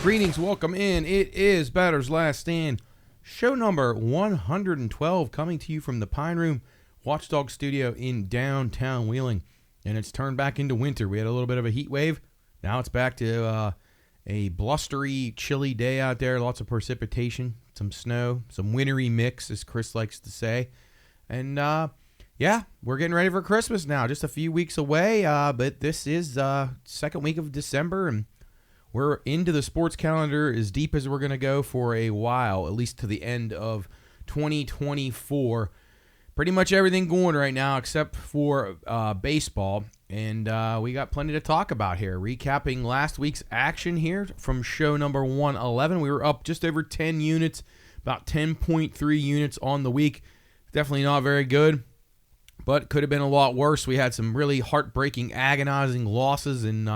Greetings, welcome in. It is Bettor's Last Stand, show number 112, coming to you from the Pine Room Watchdog Studio in downtown Wheeling. And it's turned back into winter. We had a little bit of a heat wave. Now it's back to a blustery, chilly day out there. Lots of precipitation, some snow, some wintry mix, as Chris likes to say. And yeah, we're getting ready for Christmas now. Just a few weeks away, but this is second week of December, and we're into the sports calendar as deep as we're going to go for a while, at least to the end of 2024. Pretty much everything going right now except for baseball, and we got plenty to talk about here. Recapping last week's action here from show number 111. We were up just over 10 units, about 10.3 units on the week. Definitely not very good, but could have been a lot worse. We had some really heartbreaking, agonizing losses, and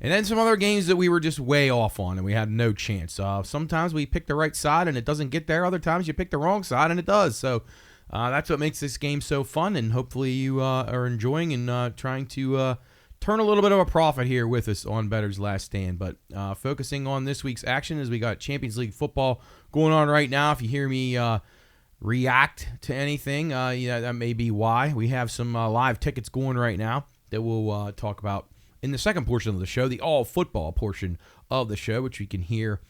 then some other games that we were just way off on and we had no chance. Sometimes we pick the right side and it doesn't get there. Other times you pick the wrong side and it does. So that's what makes this game so fun, and hopefully you are enjoying and trying to turn a little bit of a profit here with us on Bettor's Last Stand. But focusing on this week's action, as we got Champions League football going on right now. If you hear me react to anything, that may be why. We have some live tickets going right now that we'll talk about in the second portion of the show, the all-football portion of the show, which you can hear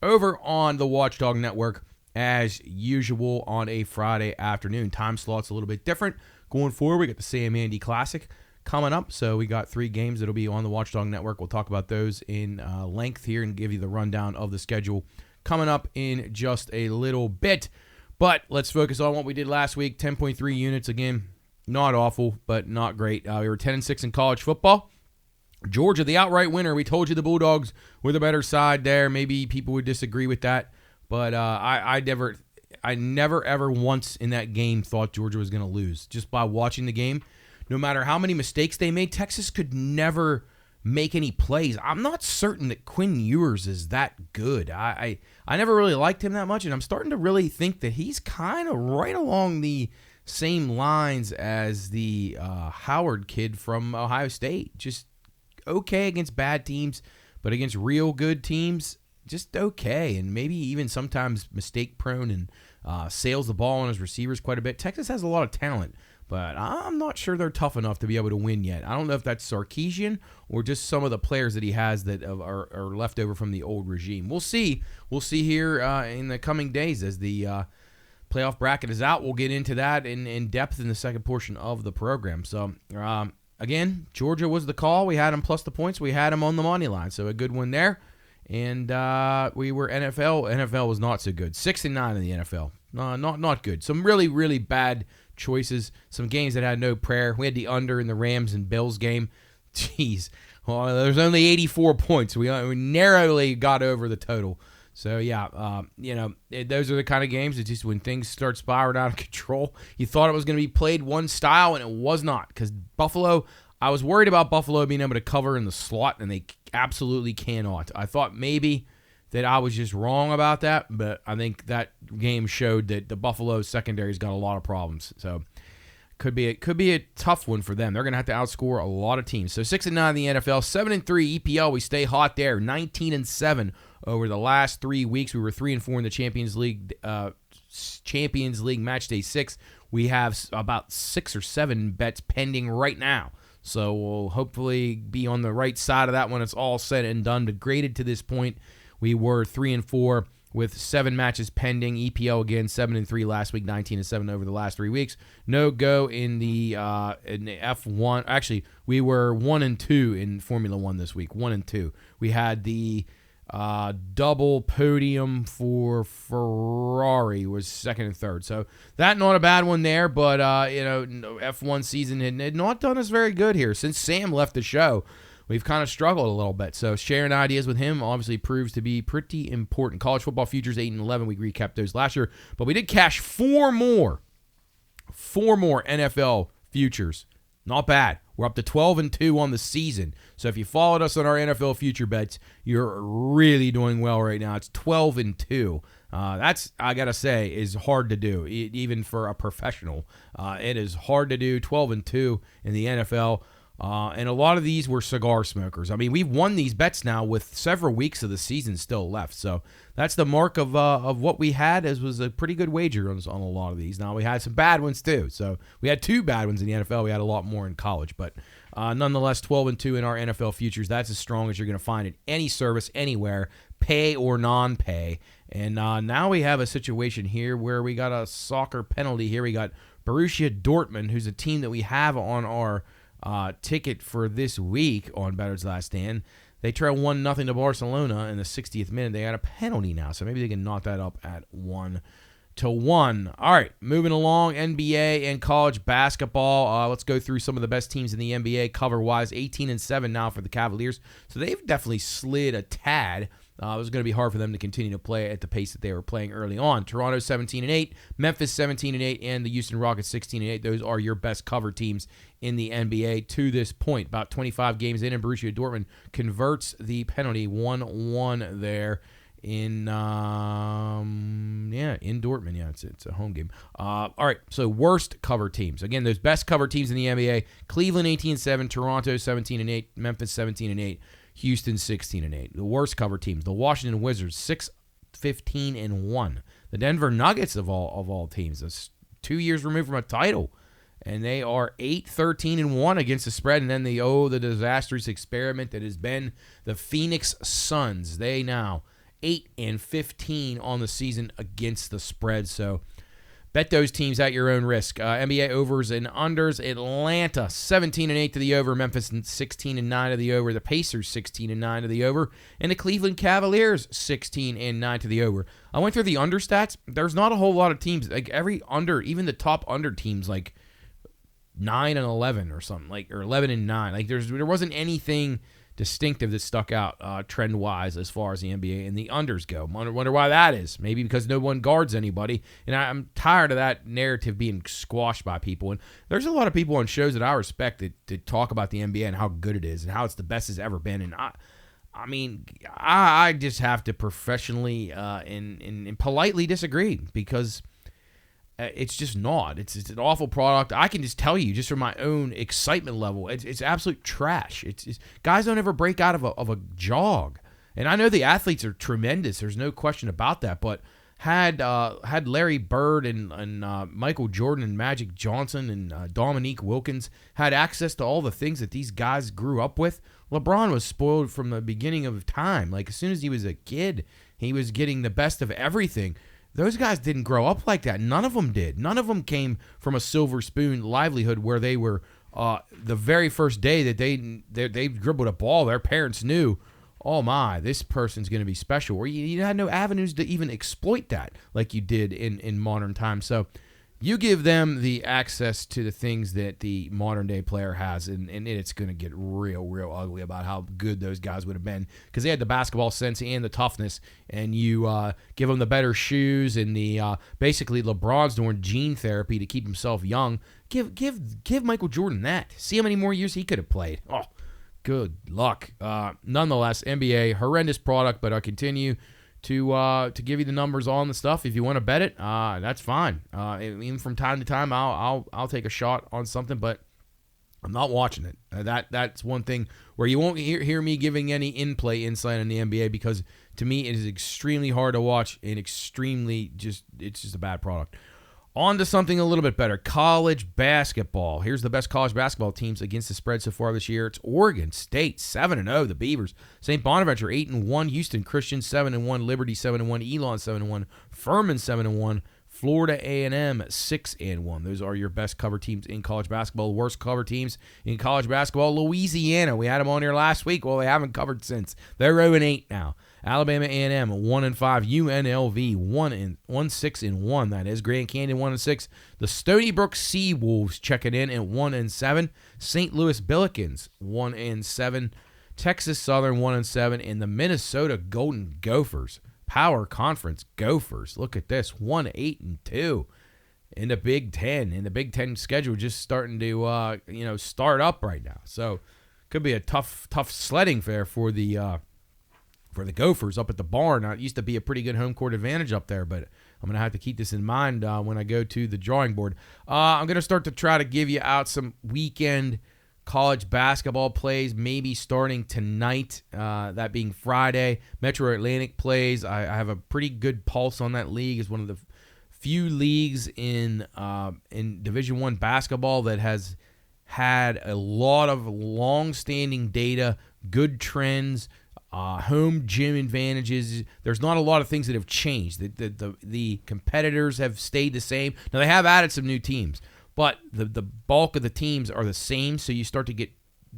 over on the Watchdog Network as usual on a Friday afternoon. Time slot's a little bit different. Going forward, we got the Sam Andy Classic coming up, so we got 3 games that'll be on the Watchdog Network. We'll talk about those in length here and give you the rundown of the schedule coming up in just a little bit. But let's focus on what we did last week. 10.3 units, again, not awful, but not great. We were 10-6 in college football. Georgia, the outright winner. We told you the Bulldogs were the better side there. Maybe people would disagree with that, but I never ever once in that game thought Georgia was going to lose. Just by watching the game, no matter how many mistakes they made, Texas could never make any plays. I'm not certain that Quinn Ewers is that good. I never really liked him that much, and I'm starting to really think that he's kind of right along the same lines as the Howard kid from Ohio State. Just okay against bad teams, but against real good teams, just okay, and maybe even sometimes mistake-prone and sails the ball on his receivers quite a bit. Texas has a lot of talent, but I'm not sure they're tough enough to be able to win yet. I don't know if that's Sarkisian or just some of the players that he has that are left over from the old regime. We'll see. We'll see here in the coming days as the playoff bracket is out. We'll get into that in depth in the second portion of the program. So, again, Georgia was the call. We had them plus the points. We had them on the money line, so a good one there. And we were NFL. NFL was not so good. 6-9 in the NFL. Not good. Some really, really bad choices. Some games that had no prayer. We had the under in the Rams and Bills game. Jeez. Well, there's only 84 points. We narrowly got over the total. So, yeah, those are the kind of games. It's just when things start spiraling out of control, you thought it was going to be played one style, and it was not. Because Buffalo, I was worried about Buffalo being able to cover in the slot, and they absolutely cannot. I thought maybe that I was just wrong about that, but I think that game showed that the Buffalo secondary's got a lot of problems. So, could be a tough one for them. They're going to have to outscore a lot of teams. So 6-9 in the NFL, 7-3 EPL. We stay hot there. 19-7 over the last 3 weeks. We were 3-4 in the Champions League Match Day 6. We have about 6 or 7 bets pending right now. So we'll hopefully be on the right side of that when it's all said and done. But graded to this point, we were 3-4. With 7 matches pending. EPL again 7-3 last week, 19-7 over the last 3 weeks. No go in the F1. Actually, we were 1-2 in Formula One this week. 1-2. We had the double podium for Ferrari was second and third. So that not a bad one there. But F1 season had not done us very good here since Sam left the show. We've kind of struggled a little bit. So sharing ideas with him obviously proves to be pretty important. College football futures 8-11. We recapped those last year. But we did cash 4 more NFL futures. Not bad. We're up to 12-2 on the season. So if you followed us on our NFL future bets, you're really doing well right now. It's 12-2. That's, I got to say, is hard to do, even for a professional. It is hard to do 12-2 in the NFL. And a lot of these were cigar smokers. I mean, we've won these bets now with several weeks of the season still left. So that's the mark of what we had, as was a pretty good wager on a lot of these. Now, we had some bad ones too. So we had 2 bad ones in the NFL. We had a lot more in college. But nonetheless, 12-2 in our NFL futures. That's as strong as you're going to find at any service, anywhere, pay or non-pay. And now we have a situation here where we got a soccer penalty here. We got Borussia Dortmund, who's a team that we have on our ticket for this week on Bettor's Last Stand. They trail 1-0 to Barcelona in the 60th minute. They got a penalty now, so maybe they can knock that up at 1-1. All right, moving along, NBA and college basketball. Let's go through some of the best teams in the NBA cover-wise. 18-7 now for the Cavaliers, so they've definitely slid a tad. It was going to be hard for them to continue to play at the pace that they were playing early on. Toronto 17-8, Memphis 17-8, and the Houston Rockets 16-8. Those are your best cover teams in the NBA to this point. About 25 games in, and Borussia Dortmund converts the penalty 1-1 there in Dortmund. Yeah, it's a home game. All right, so worst cover teams. Again, those best cover teams in the NBA: Cleveland 18-7, Toronto 17-8, Memphis 17-8. Houston 16-8. The worst cover teams: the Washington Wizards 6-15-1. The Denver Nuggets of all teams, that's 2 years removed from a title, and they are 8-13-1 against the spread. And then the disastrous experiment that has been the Phoenix Suns. They now 8-15 on the season against the spread. So bet those teams at your own risk. NBA overs and unders. Atlanta 17-8 to the over. Memphis 16-9 to the over. The Pacers 16-9 to the over. And the Cleveland Cavaliers 16-9 to the over. I went through the under stats. There's not a whole lot of teams. Like every under, even the top under teams, like 9-11 or something, like, or 11-9. Like there wasn't anything distinctive that stuck out trend-wise as far as the NBA and the unders go. Wonder why that is. Maybe because no one guards anybody. And I'm tired of that narrative being squashed by people. And there's a lot of people on shows that I respect that talk about the NBA and how good it is and how it's the best it's ever been. And I just have to professionally and politely disagree, because it's just not. It's an awful product. I can just tell you, just from my own excitement level, it's absolute trash. It's guys don't ever break out of a jog. And I know the athletes are tremendous. There's no question about that. But had Larry Bird and Michael Jordan and Magic Johnson and Dominique Wilkins had access to all the things that these guys grew up with, LeBron was spoiled from the beginning of time. Like, as soon as he was a kid, he was getting the best of everything. Those guys didn't grow up like that. None of them did. None of them came from a silver spoon livelihood where they were the very first day that they dribbled a ball, their parents knew, oh my, this person's going to be special. Or you had no avenues to even exploit that like you did in modern times. So you give them the access to the things that the modern day player has, and it's going to get real ugly about how good those guys would have been, because they had the basketball sense and the toughness, and you give them the better shoes and the basically LeBron's doing gene therapy to keep himself young. Give Michael Jordan that. See how many more years he could have played. Oh, good luck. Nonetheless, NBA, horrendous product, but I continue to give you the numbers on the stuff. If you want to bet it, that's fine. Even from time to time, I'll take a shot on something, but I'm not watching it. That's one thing where you won't hear me giving any in-play insight on the NBA, because to me it is extremely hard to watch and it's just a bad product. On to something a little bit better. College basketball. Here's the best college basketball teams against the spread so far this year. It's Oregon State, 7-0, the Beavers. St. Bonaventure, 8-1. Houston Christian, 7-1. Liberty, 7-1. Elon, 7-1. Furman, 7-1. Florida A&M, 6-1. Those are your best cover teams in college basketball. Worst cover teams in college basketball, Louisiana. We had them on here last week. Well, they haven't covered since. They're 0-8 now. Alabama A&M 1-5, UNLV 1-6-1. That is Grand Canyon 1-6. The Stony Brook Seawolves checking in at 1-7. St. Louis Billikens 1-7. Texas Southern 1-7, and the Minnesota Golden Gophers, Power Conference Gophers. Look at this, 1-8-2 in the Big Ten. And the Big Ten schedule just starting to start up right now. So could be a tough sledding fair for the Gophers up at the barn. Now, it used to be a pretty good home court advantage up there, but I'm going to have to keep this in mind when I go to the drawing board. I'm going to start to try to give you out some weekend College basketball plays maybe starting tonight, that being Friday. Metro Atlantic plays. I have a pretty good pulse on that league. It's one of the few leagues in Division I basketball that has had a lot of long-standing data, good trends, home gym advantages. There's not a lot of things that have changed. The competitors have stayed the same. Now, they have added some new teams, but the bulk of the teams are the same, so you start to get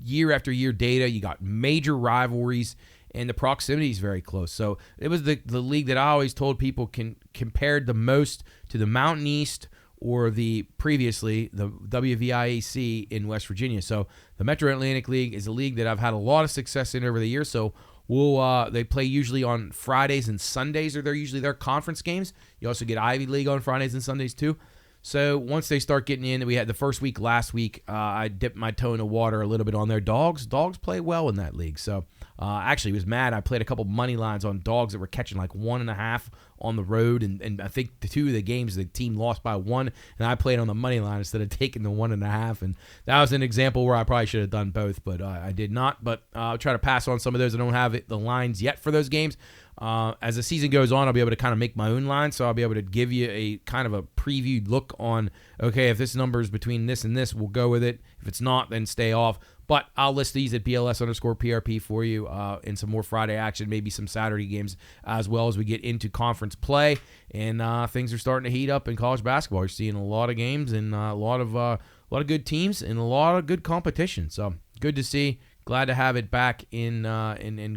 year after year data. You got major rivalries, and the proximity is very close. So it was the league that I always told people compared the most to the Mountain East or previously the WVIAC in West Virginia. So the Metro Atlantic League is a league that I've had a lot of success in over the years. So they play usually on Fridays and Sundays, or they're usually their conference games. You also get Ivy League on Fridays and Sundays too. So once they start getting in, we had the first week last week, I dipped my toe in the water a little bit on their dogs. Dogs play well in that league. So actually was mad. I played a couple money lines on dogs that were catching like 1.5 on the road. And I think the 2 of the games, the team lost by 1. And I played on the money line instead of taking the 1.5. And that was an example where I probably should have done both, but I did not. But I'll try to pass on some of those. I don't have the lines yet for those games. As the season goes on, I'll be able to kind of make my own line, so I'll be able to give you a kind of a previewed look on, okay, if this number is between this and this, we'll go with it. If it's not, then stay off. But I'll list these at BLS_PRP for you in some more Friday action, maybe some Saturday games as well as we get into conference play. And things are starting to heat up in college basketball. You're seeing a lot of games and a lot of good teams and a lot of good competition. So good to see. Glad to have it back in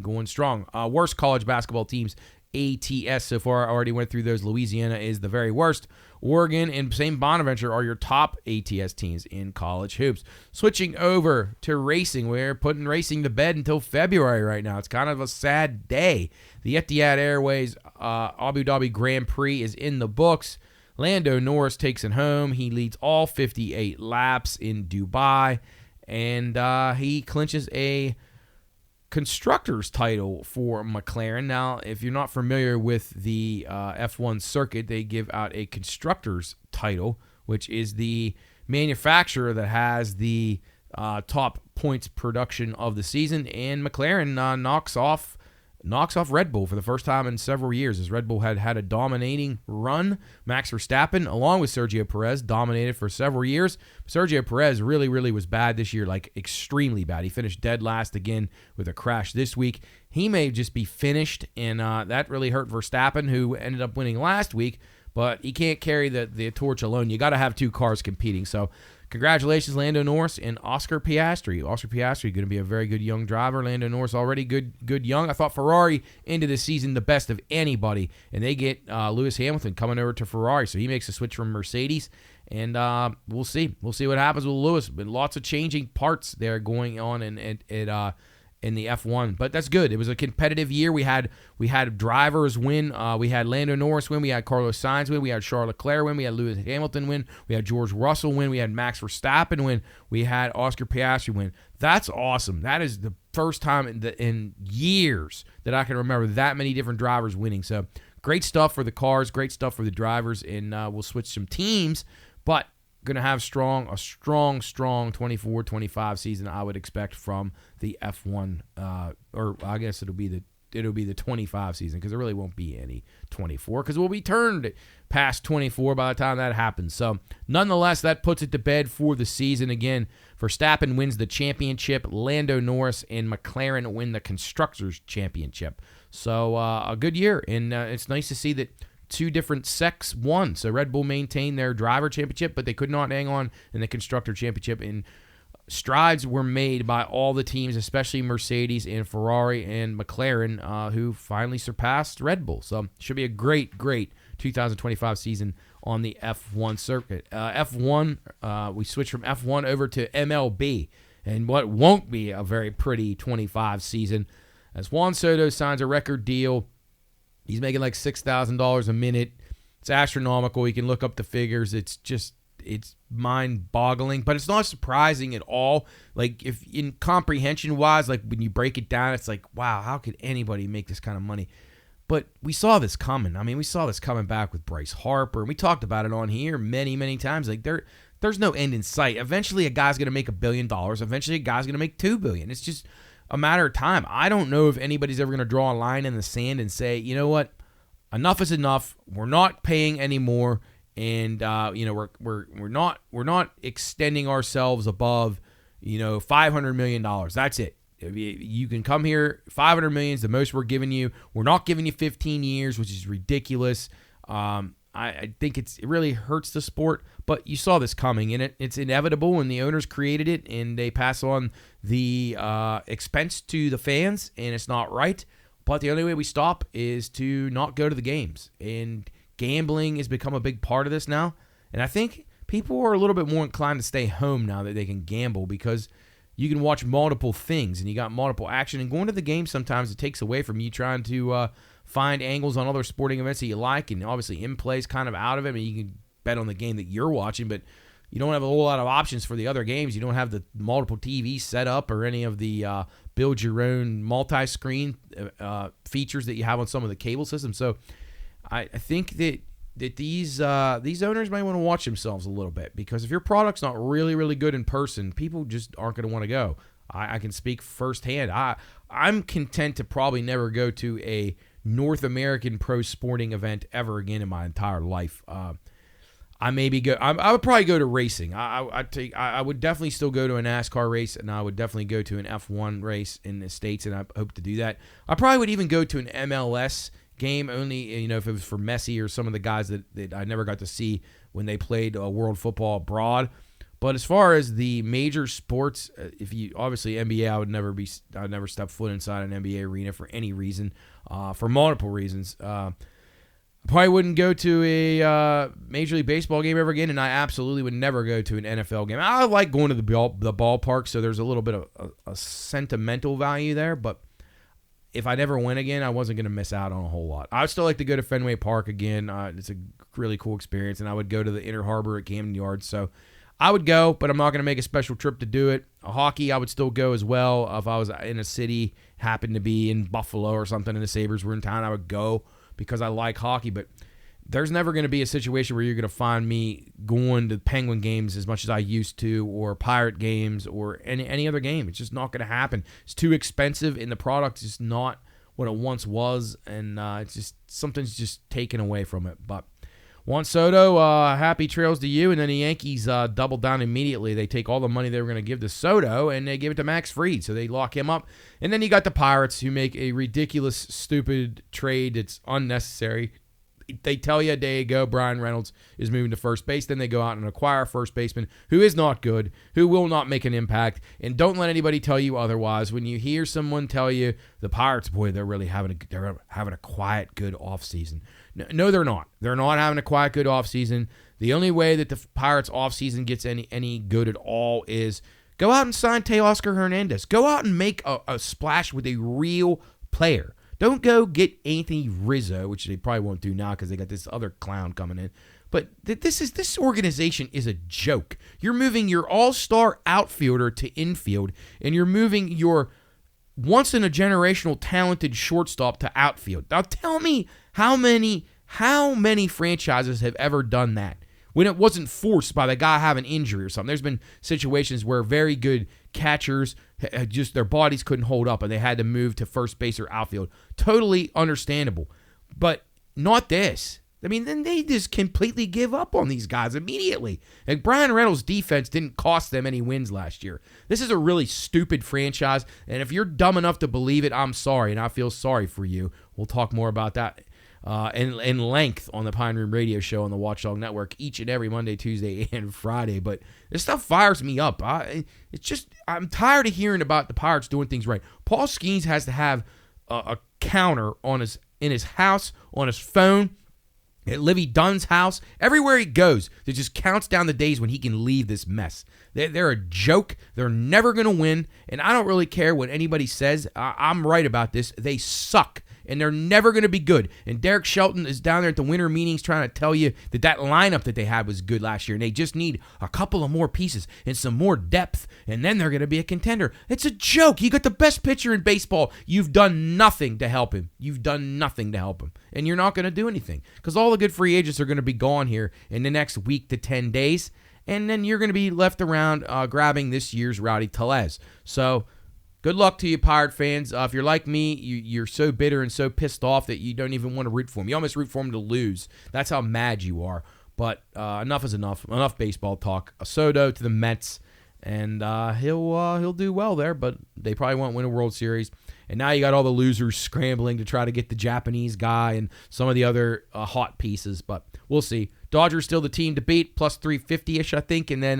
going strong. Worst college basketball teams, ATS so far. I already went through those. Louisiana is the very worst. Oregon and St. Bonaventure are your top ATS teams in college hoops. Switching over to racing, we're putting racing to bed until February right now. It's kind of a sad day. The Etihad Airways Abu Dhabi Grand Prix is in the books. Lando Norris takes it home. He leads all 58 laps in Dubai. And he clinches a constructor's title for McLaren. Now, if you're not familiar with the F1 circuit, they give out a constructor's title, which is the manufacturer that has the top points production of the season. And McLaren knocks off Red Bull for the first time in several years, as Red Bull had a dominating run. Max Verstappen, along with Sergio Perez, dominated for several years. Sergio Perez really, really was bad this year, like extremely bad. He finished dead last again with a crash this week. He may just be finished, and that really hurt Verstappen, who ended up winning last week, but he can't carry the torch alone. You got to have 2 cars competing, so congratulations, Lando Norris and Oscar Piastri. Oscar Piastri going to be a very good young driver. Lando Norris already good young. I thought Ferrari into the season the best of anybody, and they get Lewis Hamilton coming over to Ferrari, so he makes a switch from Mercedes, and we'll see. We'll see what happens with Lewis. But lots of changing parts there going on in the F1, but that's good. It was a competitive year. We had drivers win. We had Lando Norris win. We had Carlos Sainz win. We had Charles Leclerc win. We had Lewis Hamilton win. We had George Russell win. We had Max Verstappen win. We had Oscar Piastri win. That's awesome. That is the first time in years that I can remember that many different drivers winning. So great stuff for the cars. Great stuff for the drivers. And we'll switch some teams, but going to have a strong 24-25 season, I would expect, from the F1, or I guess it'll be the 25 season, because there really won't be any 24, because we'll be turned past 24 by the time that happens. So nonetheless, that puts it to bed for the season. Again, Verstappen wins the championship. Lando Norris and McLaren win the Constructors' Championship. So a good year, and it's nice to see that 2 different sects won. So Red Bull maintained their driver championship, but they could not hang on in the constructor championship. And strides were made by all the teams, especially Mercedes and Ferrari and McLaren, who finally surpassed Red Bull. So should be a great 2025 season on the F1 circuit. F1, we switch from F1 over to MLB, and what won't be a very pretty 25 season, as Juan Soto signs a record deal. He's making like $6,000 a minute. It's astronomical. You can look up the figures. It's mind-boggling, but it's not surprising at all. Like, if in comprehension-wise, like when you break it down, it's like, wow, how could anybody make this kind of money? But we saw this coming. I mean, we saw this coming back with Bryce Harper, and we talked about it on here many, many times. Like, there's no end in sight. Eventually, a guy's going to make $1 billion. Eventually, a guy's going to make $2 billion. It's just a matter of time. I don't know if anybody's ever going to draw a line in the sand and say, you know what, enough is enough. We're not paying anymore, and we're not extending ourselves above $500 million. That's it. You can come here. $500 million is the most we're giving you. We're not giving you 15 years, which is ridiculous. I think it really hurts the sport, but you saw this coming, and it's inevitable, and the owners created it, and they pass on the expense to the fans, and it's not right. But the only way we stop is to not go to the games, and gambling has become a big part of this now, and I think people are a little bit more inclined to stay home now that they can gamble because you can watch multiple things, and you got multiple action, and going to the game sometimes it takes away from you trying to find angles on other sporting events that you like, and obviously in-play is kind of out of it. I mean, you can bet on the game that you're watching, but you don't have a whole lot of options for the other games. You don't have the multiple TVs set up or any of the build-your-own multi-screen features that you have on some of the cable systems. So I think that these owners might want to watch themselves a little bit, because if your product's not really, really good in person, people just aren't going to want to go. I can speak firsthand. I'm content to probably never go to a North American pro sporting event ever again in my entire life. I would probably go to racing. I would definitely still go to a NASCAR race, and I would definitely go to an F1 race in the States, and I hope to do that. I probably would even go to an MLS game, only if it was for Messi or some of the guys that I never got to see when they played world football abroad. But as far as the major sports, obviously NBA, I would never step foot inside an NBA arena for any reason, for multiple reasons. I probably wouldn't go to a Major League Baseball game ever again, and I absolutely would never go to an NFL game. I like going to the ballpark, so there's a little bit of a sentimental value there, but if I never went again, I wasn't going to miss out on a whole lot. I would still like to go to Fenway Park again. It's a really cool experience, and I would go to the Inner Harbor at Camden Yards, so I would go, but I'm not going to make a special trip to do it. Hockey, I would still go as well. If I was in a city, happened to be in Buffalo or something, and the Sabres were in town, I would go because I like hockey. But there's never going to be a situation where you're going to find me going to Penguin games as much as I used to, or Pirate games, or any other game. It's just not going to happen. It's too expensive, and the product is not what it once was, and it's just something's just taken away from it. But Juan Soto, happy trails to you. And then the Yankees double down immediately. They take all the money they were going to give to Soto, and they give it to Max Fried. So they lock him up. And then you got the Pirates, who make a ridiculous, stupid trade that's unnecessary. They tell you a day ago Brian Reynolds is moving to first base. Then they go out and acquire a first baseman who is not good, who will not make an impact. And don't let anybody tell you otherwise. When you hear someone tell you the Pirates, boy, they're really having a quiet, good offseason. No, they're not. They're not having a quiet, good offseason. The only way that the Pirates offseason gets any good at all is go out and sign Teoscar Hernandez. Go out and make a splash with a real player. Don't go get Anthony Rizzo, which they probably won't do now because they got this other clown coming in. But this organization is a joke. You're moving your all-star outfielder to infield, and you're moving your once-in-a-generational talented shortstop to outfield. Now tell me how many franchises have ever done that when it wasn't forced by the guy having injury or something. There's been situations where very good catchers, just their bodies couldn't hold up and they had to move to first base or outfield. Totally understandable. But not this. I mean, then they just completely give up on these guys immediately. And Brian Reynolds' defense didn't cost them any wins last year. This is a really stupid franchise, and if you're dumb enough to believe it, I'm sorry, and I feel sorry for you. We'll talk more about that in length on the Pine Room Radio Show on the Watchdog Network each and every Monday, Tuesday, and Friday. But this stuff fires me up. I'm tired of hearing about the Pirates doing things right. Paul Skeens has to have a counter in his house, on his phone, at Livy Dunn's house, everywhere he goes, that just counts down the days when he can leave this mess. They're a joke. They're never going to win, and I don't really care what anybody says. I'm right about this. They suck, and they're never going to be good. And Derek Shelton is down there at the winter meetings trying to tell you that lineup that they had was good last year, and they just need a couple of more pieces and some more depth, and then they're going to be a contender. It's a joke. You got the best pitcher in baseball. You've done nothing to help him. And you're not going to do anything because all the good free agents are going to be gone here in the next week to 10 days. and then you're going to be left around grabbing this year's Rowdy Tellez. So good luck to you, Pirate fans. If you're like me, you're so bitter and so pissed off that you don't even want to root for him. You almost root for him to lose. That's how mad you are. But enough is enough. Enough baseball talk. Soto to the Mets, and he'll do well there, but they probably won't win a World Series. And now you got all the losers scrambling to try to get the Japanese guy and some of the other hot pieces, but we'll see. Dodgers still the team to beat, plus 350-ish, I think, and then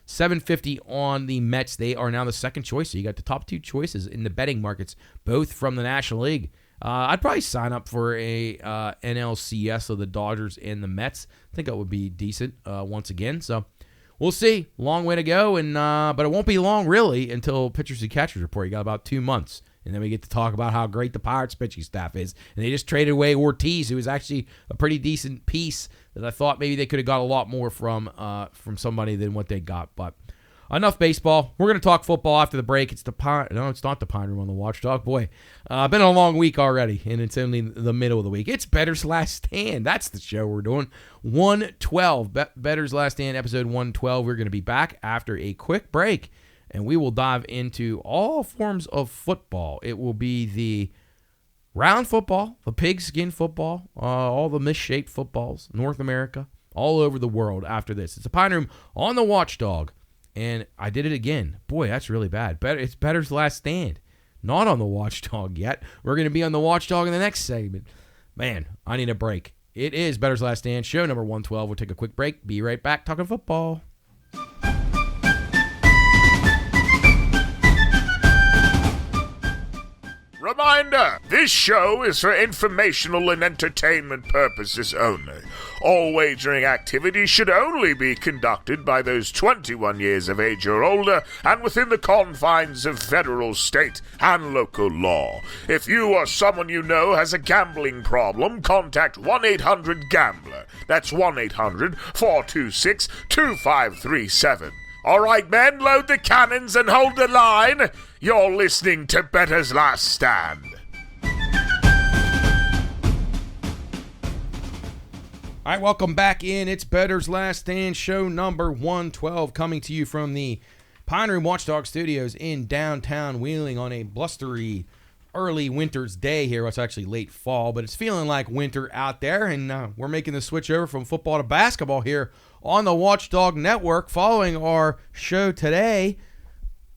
750 on the Mets. They are now the second choice, so you got the top two choices in the betting markets, both from the National League. I'd probably sign up for a NLCS of the Dodgers and the Mets. I think that would be decent once again, so we'll see. Long way to go, and but it won't be long, really, until pitchers and catchers report. You got about 2 months. And then we get to talk about how great the Pirates pitching staff is. And they just traded away Ortiz, who was actually a pretty decent piece that I thought maybe they could have got a lot more from somebody than what they got. But enough baseball. We're going to talk football after the break. It's not the Pine Room on the Watchdog. Boy, been a long week already, and it's only the middle of the week. It's Bettor's Last Stand. That's the show we're doing. 112. Bettor's Last Stand, episode 112. We're going to be back after a quick break. And we will dive into all forms of football. It will be the round football, the pigskin football, all the misshaped footballs, North America, all over the world after this. It's a Pine Room on the Watchdog. And I did it again. Boy, that's really bad. It's Bettor's Last Stand. Not on the Watchdog yet. We're going to be on the Watchdog in the next segment. Man, I need a break. It is Bettor's Last Stand, show number 112. We'll take a quick break. Be right back talking football. Reminder, this show is for informational and entertainment purposes only. All wagering activities should only be conducted by those 21 years of age or older and within the confines of federal, state, and local law. If you or someone you know has a gambling problem, contact 1-800-GAMBLER. That's 1-800-426-2537. All right, men, load the cannons and hold the line. You're listening to Bettor's Last Stand. All right, welcome back in. It's Bettor's Last Stand, show number 112, coming to you from the Pine Room Watchdog Studios in downtown Wheeling on a blustery early winter's day here. Well, it's actually late fall, but it's feeling like winter out there, and we're making the switch over from football to basketball here on the Watchdog Network. Following our show today,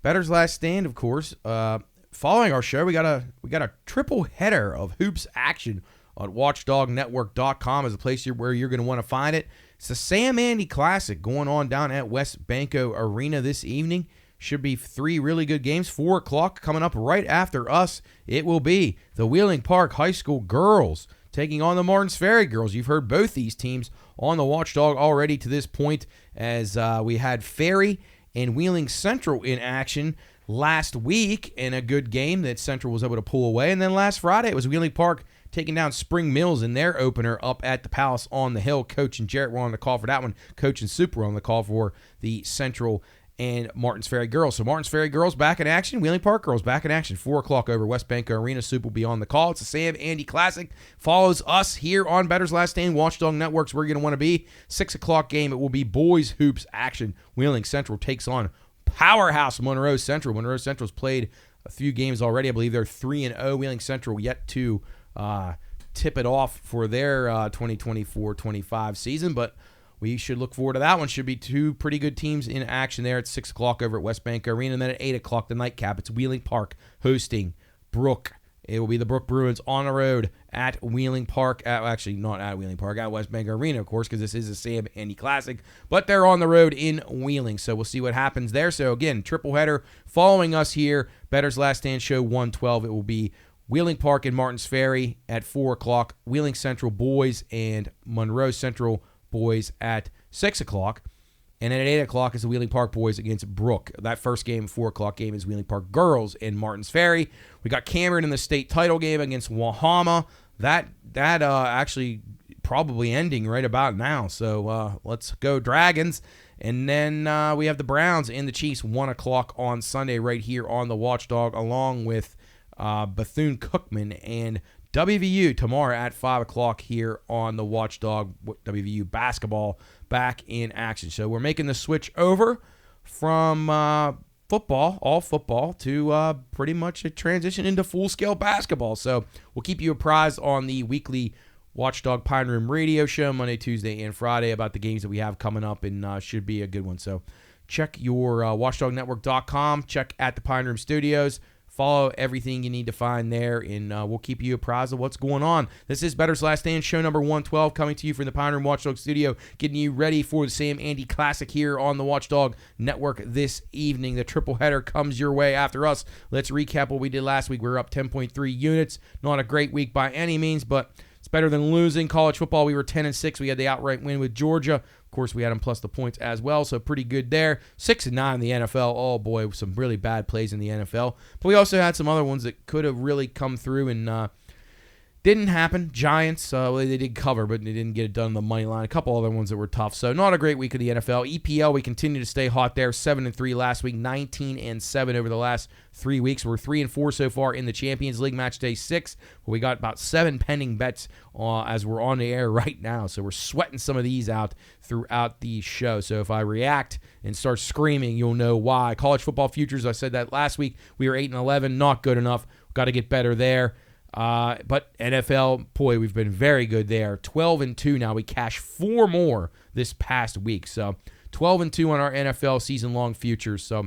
Bettor's Last Stand, of course. Following our show, we got a triple header of hoops action on WatchdogNetwork.com as a place where you're going to want to find it. It's the Sam Andy Classic going on down at West Banco Arena this evening. Should be 3 really good games. 4 o'clock coming up right after us. It will be the Wheeling Park High School girls taking on the Martins Ferry girls. You've heard both these teams on the Watchdog already to this point, as we had Ferry and Wheeling Central in action last week in a good game that Central was able to pull away. And then last Friday, it was Wheeling Park taking down Spring Mills in their opener up at the Palace on the Hill. Coach and Jarrett were on the call for that one. Coach and Super were on the call for the Central and Martins Ferry girls. So Martins Ferry girls back in action. Wheeling Park girls back in action. 4 o'clock over West Banco Arena. Soup will be on the call. It's a Sam Andy Classic. Follows us here on Bettor's Last Stand, Watchdog Networks. Where you're going to want to be. 6 o'clock game. It will be boys hoops action. Wheeling Central takes on powerhouse Monroe Central. Monroe Central's played a few games already. I believe they're 3-0. Wheeling Central yet to tip it off for their 2024-25 season, but we should look forward to that one. Should be 2 pretty good teams in action there at 6 o'clock over at West Bank Arena. And then at 8 o'clock, the nightcap, it's Wheeling Park hosting Brook. It will be the Brook Bruins on the road at Wheeling Park. Actually, not at Wheeling Park, at West Bank Arena, of course, because this is a Sam Andy Classic. But they're on the road in Wheeling, so we'll see what happens there. So, again, triple header following us here. Bettor's Last Stand Show 112. It will be Wheeling Park and Martins Ferry at 4 o'clock. Wheeling Central boys and Monroe Central boys at 6 o'clock. And then at 8 o'clock is the Wheeling Park boys against Brook. That first game, 4 o'clock game, is Wheeling Park girls and Martins Ferry. We got Cameron in the state title game against Wahama. That actually probably ending right about now. So let's go Dragons. And then we have the Browns and the Chiefs 1 o'clock on Sunday right here on the Watchdog, along with Bethune-Cookman and WVU tomorrow at 5 o'clock here on the Watchdog. WVU basketball back in action. So we're making the switch over from all football, to pretty much a transition into full-scale basketball. So we'll keep you apprised on the weekly Watchdog Pine Room radio show Monday, Tuesday, and Friday about the games that we have coming up, and should be a good one. So check your watchdognetwork.com, check at the Pine Room Studios. Follow everything you need to find there, and we'll keep you apprised of what's going on. This is Bettor's Last Stand, show number 112, coming to you from the Pine Room Watchdog Studio, getting you ready for the Sam Andy Classic here on the Watchdog Network this evening. The triple header comes your way after us. Let's recap what we did last week. We were up 10.3 units. Not a great week by any means, but it's better than losing. College football, we were 10-6. We had the outright win with Georgia. Of course, we had them plus the points as well, so pretty good there. 6-9 in the NFL. Oh, boy, some really bad plays in the NFL. But we also had some other ones that could have really come through and didn't happen. Giants, they did cover, but they didn't get it done on the money line. A couple other ones that were tough. So not a great week of the NFL. EPL, we continue to stay hot there. 7-3 last week, 19-7 over the last 3 weeks. We're 3-4 so far in the Champions League match day 6. We got about 7 pending bets as we're on the air right now. So we're sweating some of these out throughout the show. So if I react and start screaming, you'll know why. College football futures, I said that last week. We were 8-11, not good enough. Got to get better there. But NFL, boy, we've been very good there. 12-2 now. We cashed 4 more this past week. So 12-2 on our NFL season-long futures. So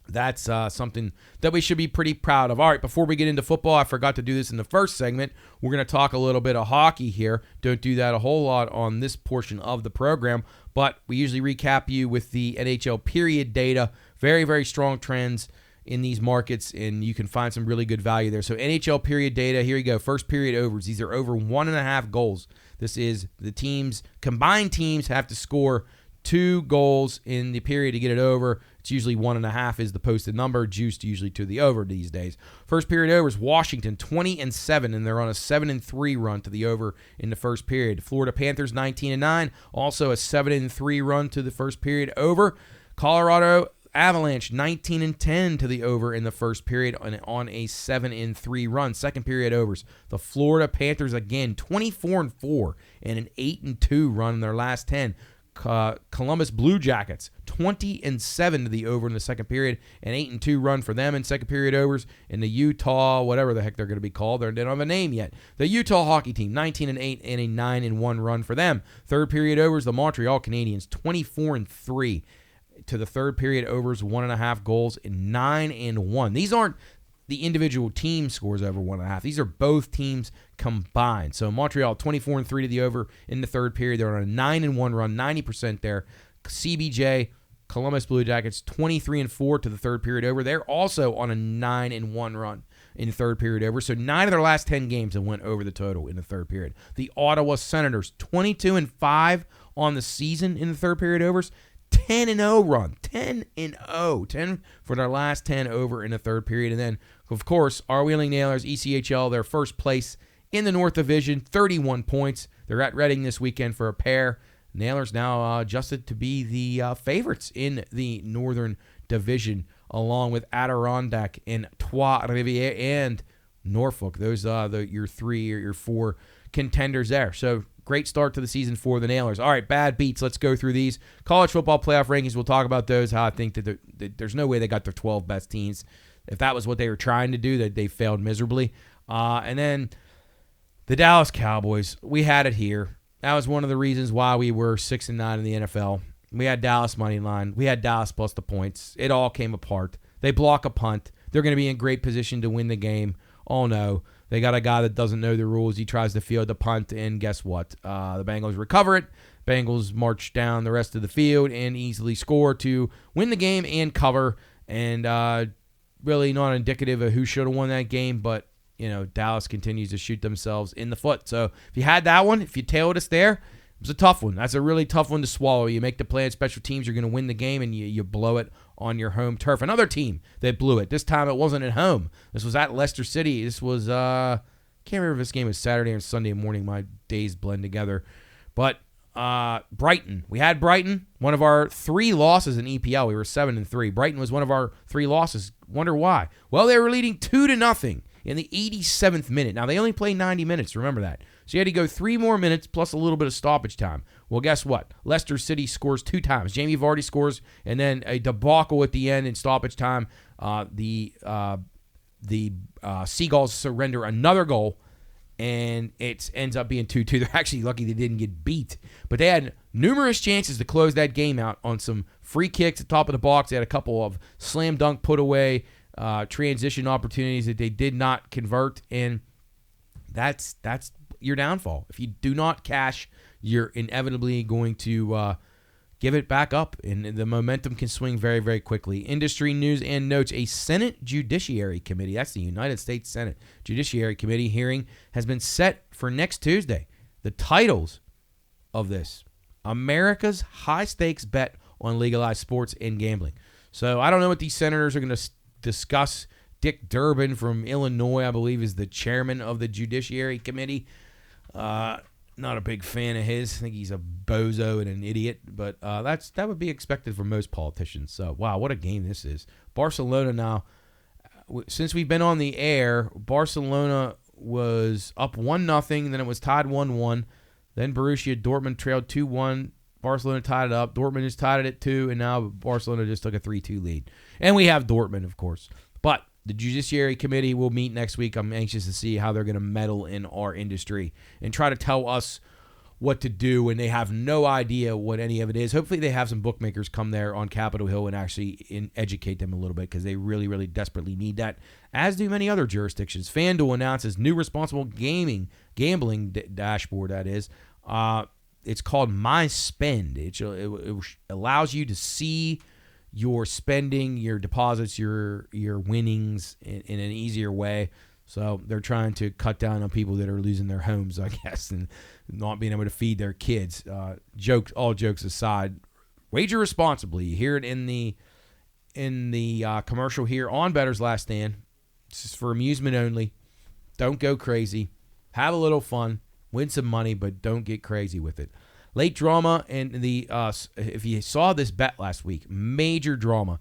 that's something that we should be pretty proud of. All right, before we get into football, I forgot to do this in the first segment. We're going to talk a little bit of hockey here. Don't do that a whole lot on this portion of the program, but we usually recap you with the NHL period data. Very, very strong trends in these markets, and you can find some really good value there. So NHL period data, here you go. First period overs. These are over 1.5 goals. This is the combined teams have to score 2 goals in the period to get it over. It's usually 1.5 is the posted number, juiced usually to the over these days. First period overs, Washington 20-7, and they're on a 7-3 run to the over in the first period. Florida Panthers 19-9, also a 7-3 run to the first period over. Colorado Avalanche 19-10 to the over in the first period on a 7-3 run. Second period overs. The Florida Panthers again 24-4 and an 8-2 run in their last 10. Columbus Blue Jackets 20-7 to the over in the second period, an 8-2 run for them in second period overs. And the Utah, whatever the heck they're going to be called, they don't have a name yet. The Utah hockey team 19-8 and a 9-1 run for them. Third period overs, the Montreal Canadiens 24-3. To the third period overs, 1.5 goals and 9-1. These aren't the individual team scores over 1.5. These are both teams combined. So Montreal 24-3 to the over in the third period. They're on a 9-1 run, 90% there. CBJ, Columbus Blue Jackets 23-4 to the third period over. They're also on a 9-1 run in the third period over. So 9 of their last 10 games have went over the total in the third period. The Ottawa Senators 22-5 on the season in the third period overs. 10-0 run. 10-0. 10 for their last 10 over in the third period. And then, of course, our Wheeling Nailers, ECHL, their first place in the North Division, 31 points. They're at Reading this weekend for a pair. Nailers now adjusted to be the favorites in the Northern Division, along with Adirondack and Trois-Rivières and Norfolk. Those are your 3 or your 4 contenders there. So great start to the season for the Nailers. All right, bad beats. Let's go through these. College football playoff rankings, we'll talk about those, how I think that there's no way they got their 12 best teams. If that was what they were trying to do, that they failed miserably. And then the Dallas Cowboys, we had it here. That was one of the reasons why we were 6-9 in the NFL. We had Dallas money line. We had Dallas plus the points. It all came apart. They block a punt. They're going to be in great position to win the game. Oh, no. They got a guy that doesn't know the rules. He tries to field the punt, and guess what? The Bengals recover it. Bengals march down the rest of the field and easily score to win the game and cover. And really not indicative of who should have won that game, but Dallas continues to shoot themselves in the foot. So if you had that one, if you tailed us there, it was a tough one. That's a really tough one to swallow. You make the play on special teams, you're going to win the game, and you blow it on your home turf. Another team that blew it. This time it wasn't at home. This was at Leicester City. This was, can't remember if this game was Saturday or Sunday morning. My days blend together. But Brighton. We had Brighton, one of our 3 losses in EPL. We were 7-3. Brighton was one of our 3 losses. Wonder why? Well, they were leading 2-0 in the 87th minute. Now, they only play 90 minutes, remember that. So you had to go 3 more minutes plus a little bit of stoppage time. Well, guess what? Leicester City scores 2 times. Jamie Vardy scores, and then a debacle at the end in stoppage time. The Seagulls surrender another goal, and it ends up being 2-2. They're actually lucky they didn't get beat. But they had numerous chances to close that game out on some free kicks at the top of the box. They had a couple of slam dunk put away transition opportunities that they did not convert, and that's your downfall. If you do not cash, you're inevitably going to give it back up, and the momentum can swing very, very quickly. Industry news and notes: a Senate Judiciary Committee, that's the United States Senate Judiciary Committee hearing, has been set for next Tuesday. The titles of this: America's high-stakes bet on legalized sports and gambling. So I don't know what these senators are going to discuss. Dick Durbin from Illinois, I believe, is the chairman of the Judiciary Committee. Not a big fan of his. I think he's a bozo and an idiot, but that would be expected from most politicians. So, wow, what a game this is. Barcelona now, since we've been on the air, Barcelona was up 1-0, then it was tied 1-1. Then Borussia Dortmund trailed 2-1. Barcelona tied it up. Dortmund just tied it at 2, and now Barcelona just took a 3-2 lead. And we have Dortmund, of course. But the Judiciary Committee will meet next week. I'm anxious to see how they're going to meddle in our industry and try to tell us what to do when they have no idea what any of it is. Hopefully they have some bookmakers come there on Capitol Hill and actually educate them a little bit, because they really, really desperately need that, as do many other jurisdictions. FanDuel announces new responsible gambling dashboard, that is. It's called My Spend. It allows you to see your spending, your deposits, your winnings in an easier way. So they're trying to cut down on people that are losing their homes, I guess, and not being able to feed their kids. All jokes aside, wager responsibly. You hear it in the commercial here on Bettor's Last Stand. This is for amusement only. Don't go crazy. Have a little fun. Win some money, but don't get crazy with it. Late drama, and if you saw this bet last week, major drama.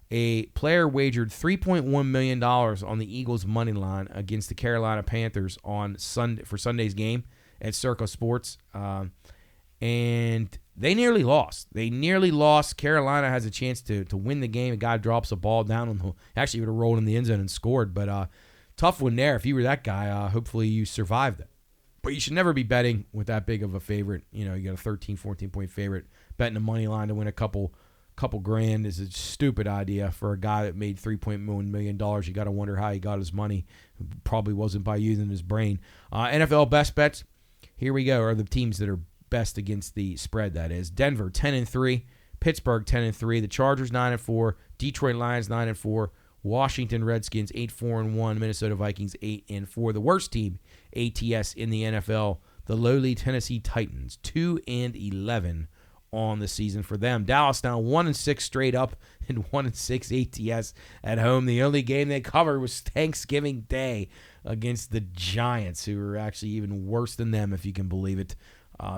A player wagered $3.1 million on the Eagles' money line against the Carolina Panthers on Sunday's game at Circa Sports, and they nearly lost. Carolina has a chance to win the game. A guy drops a ball down on actually would have rolled in the end zone and scored, but tough one there. If you were that guy, hopefully you survived it. But you should never be betting with that big of a favorite. You know, you got a 13, 14-point favorite. Betting the money line to win a couple grand is a stupid idea for a guy that made $3.1 million. You got to wonder how he got his money. Probably wasn't by using his brain. NFL best bets. Here we go. Are the teams that are best against the spread, that is. Denver, 10-3. Pittsburgh, 10-3. The Chargers, 9-4. Detroit Lions, 9-4. Washington Redskins, 8-4-1. Minnesota Vikings, 8-4. The worst team, ATS, in the NFL, the lowly Tennessee Titans, 2-11 on the season for them. Dallas now 1-6 straight up and 1-6 ATS at home. The only game they covered was Thanksgiving Day against the Giants, who are actually even worse than them, if you can believe it.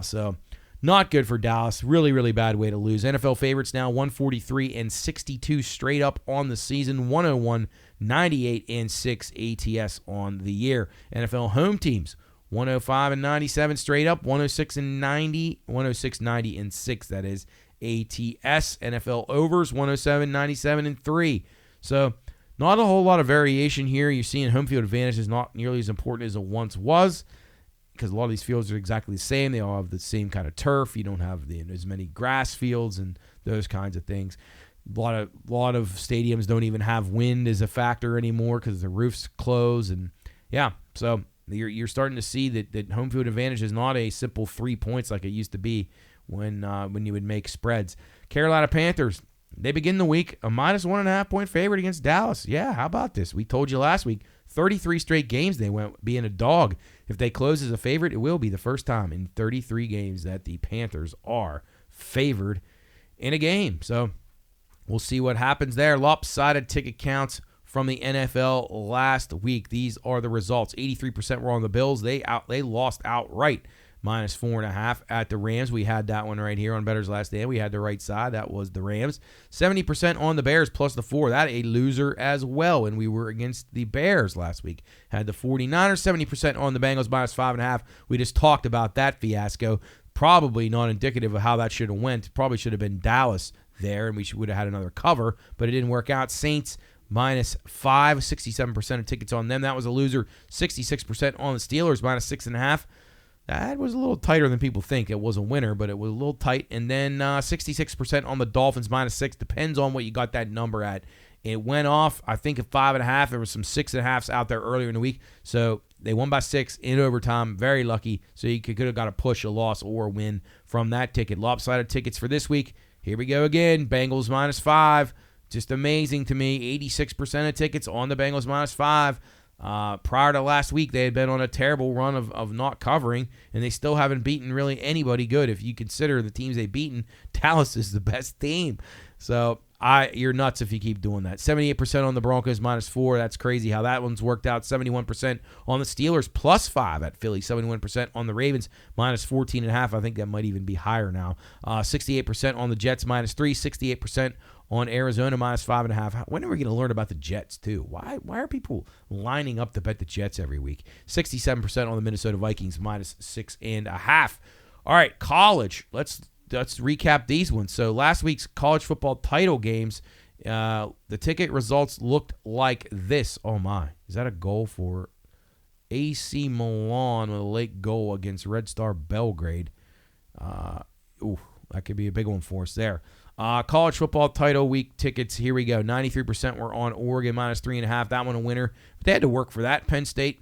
So not good for Dallas. Really, really bad way to lose. NFL favorites now 143-62 straight up on the season. 101, 98-6 ATS on the year. NFL home teams 105-97 straight up. 106-90, 106-90-6. That is ATS. NFL overs 107-97-3. So not a whole lot of variation here. You're seeing home field advantage is not nearly as important as it once was, because a lot of these fields are exactly the same. They all have the same kind of turf. You don't have as many grass fields and those kinds of things. A lot of stadiums don't even have wind as a factor anymore because the roofs close. And yeah, so you're starting to see that home field advantage is not a simple 3 points like it used to be when you would make spreads. Carolina Panthers, they begin the week a -1.5-point favorite against Dallas. Yeah, how about this? We told you last week, 33 straight games they went being a dog. If they close as a favorite, it will be the first time in 33 games that the Panthers are favored in a game. So we'll see what happens there. Lopsided ticket counts from the NFL last week. These are the results. 83% were on the Bills. They lost outright. -4.5 at the Rams. We had that one right here on Bettor's Last Stand. We had the right side. That was the Rams. 70% on the Bears plus the 4. That a loser as well. And we were against the Bears last week. Had the 49ers. 70% on the Bengals -5.5. We just talked about that fiasco. Probably not indicative of how that should have went. Probably should have been Dallas there, and we would have had another cover, but it didn't work out. Saints -5, 67% of tickets on them. That was a loser. 66% on the Steelers, -6.5. That was a little tighter than people think. It was a winner, but it was a little tight. And then 66% on the Dolphins, -6. Depends on what you got that number at. It went off, I think, at 5.5. There was some 6.5s out there earlier in the week. So they won by 6 in overtime. Very lucky. So you could have got a push, a loss, or a win from that ticket. Lopsided tickets for this week. Here we go again. Bengals -5. Just amazing to me. 86% of tickets on the Bengals -5. Prior to last week, they had been on a terrible run of not covering, and they still haven't beaten really anybody good. If you consider the teams they've beaten, Dallas is the best team. So you're nuts if you keep doing that. 78% on the Broncos -4. That's crazy how that one's worked out. 71% on the Steelers +5 at Philly. 71% on the Ravens -14.5. I think that might even be higher now. 68% on the Jets -3. 68% on Arizona -5.5. When are we going to learn about the Jets too? Why are people lining up to bet the Jets every week? 67% on the Minnesota Vikings -6.5. All right, college. Let's recap these ones. So last week's college football title games, the ticket results looked like this. Oh my, is that a goal for AC Milan with a late goal against Red Star Belgrade? That could be a big one for us there. College football title week tickets, here we go. 93% were on Oregon -3.5. That one a winner. But they had to work for that. Penn State,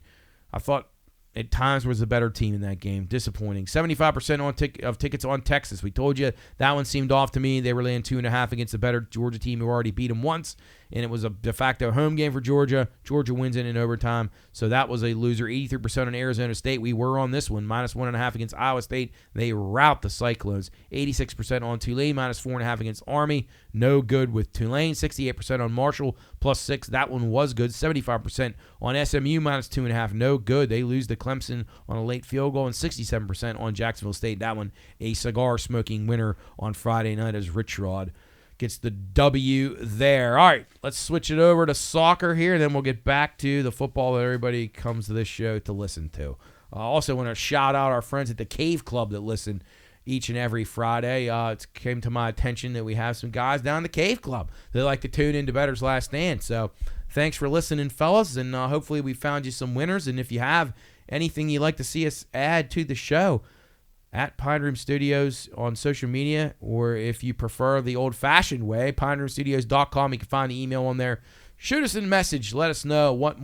I thought at times was the better team in that game. Disappointing. 75% of tickets on Texas. We told you that one seemed off to me. They were laying 2.5 against a better Georgia team who already beat them once, and it was a de facto home game for Georgia. Georgia wins it in overtime, so that was a loser. 83% on Arizona State. We were on this one. -1.5 against Iowa State. They rout the Cyclones. 86% on Tulane. -4.5 against Army. No good with Tulane. 68% on Marshall. +6. That one was good. 75% on SMU. -2.5. No good. They lose to Clemson on a late field goal. And 67% on Jacksonville State. That one a cigar-smoking winner on Friday night as Rich Rod gets the W there. All right, let's switch it over to soccer here, and then we'll get back to the football that everybody comes to this show to listen to. I also want to shout out our friends at the Cave Club that listen each and every Friday. It came to my attention that we have some guys down the Cave Club that like to tune into Bettor's Last Stand. So thanks for listening, fellas, and hopefully we found you some winners. And if you have anything you'd like to see us add to the show, at Pine Room Studios on social media, or if you prefer the old-fashioned way, pineroomstudios.com. You can find the email on there. Shoot us a message. Let us know what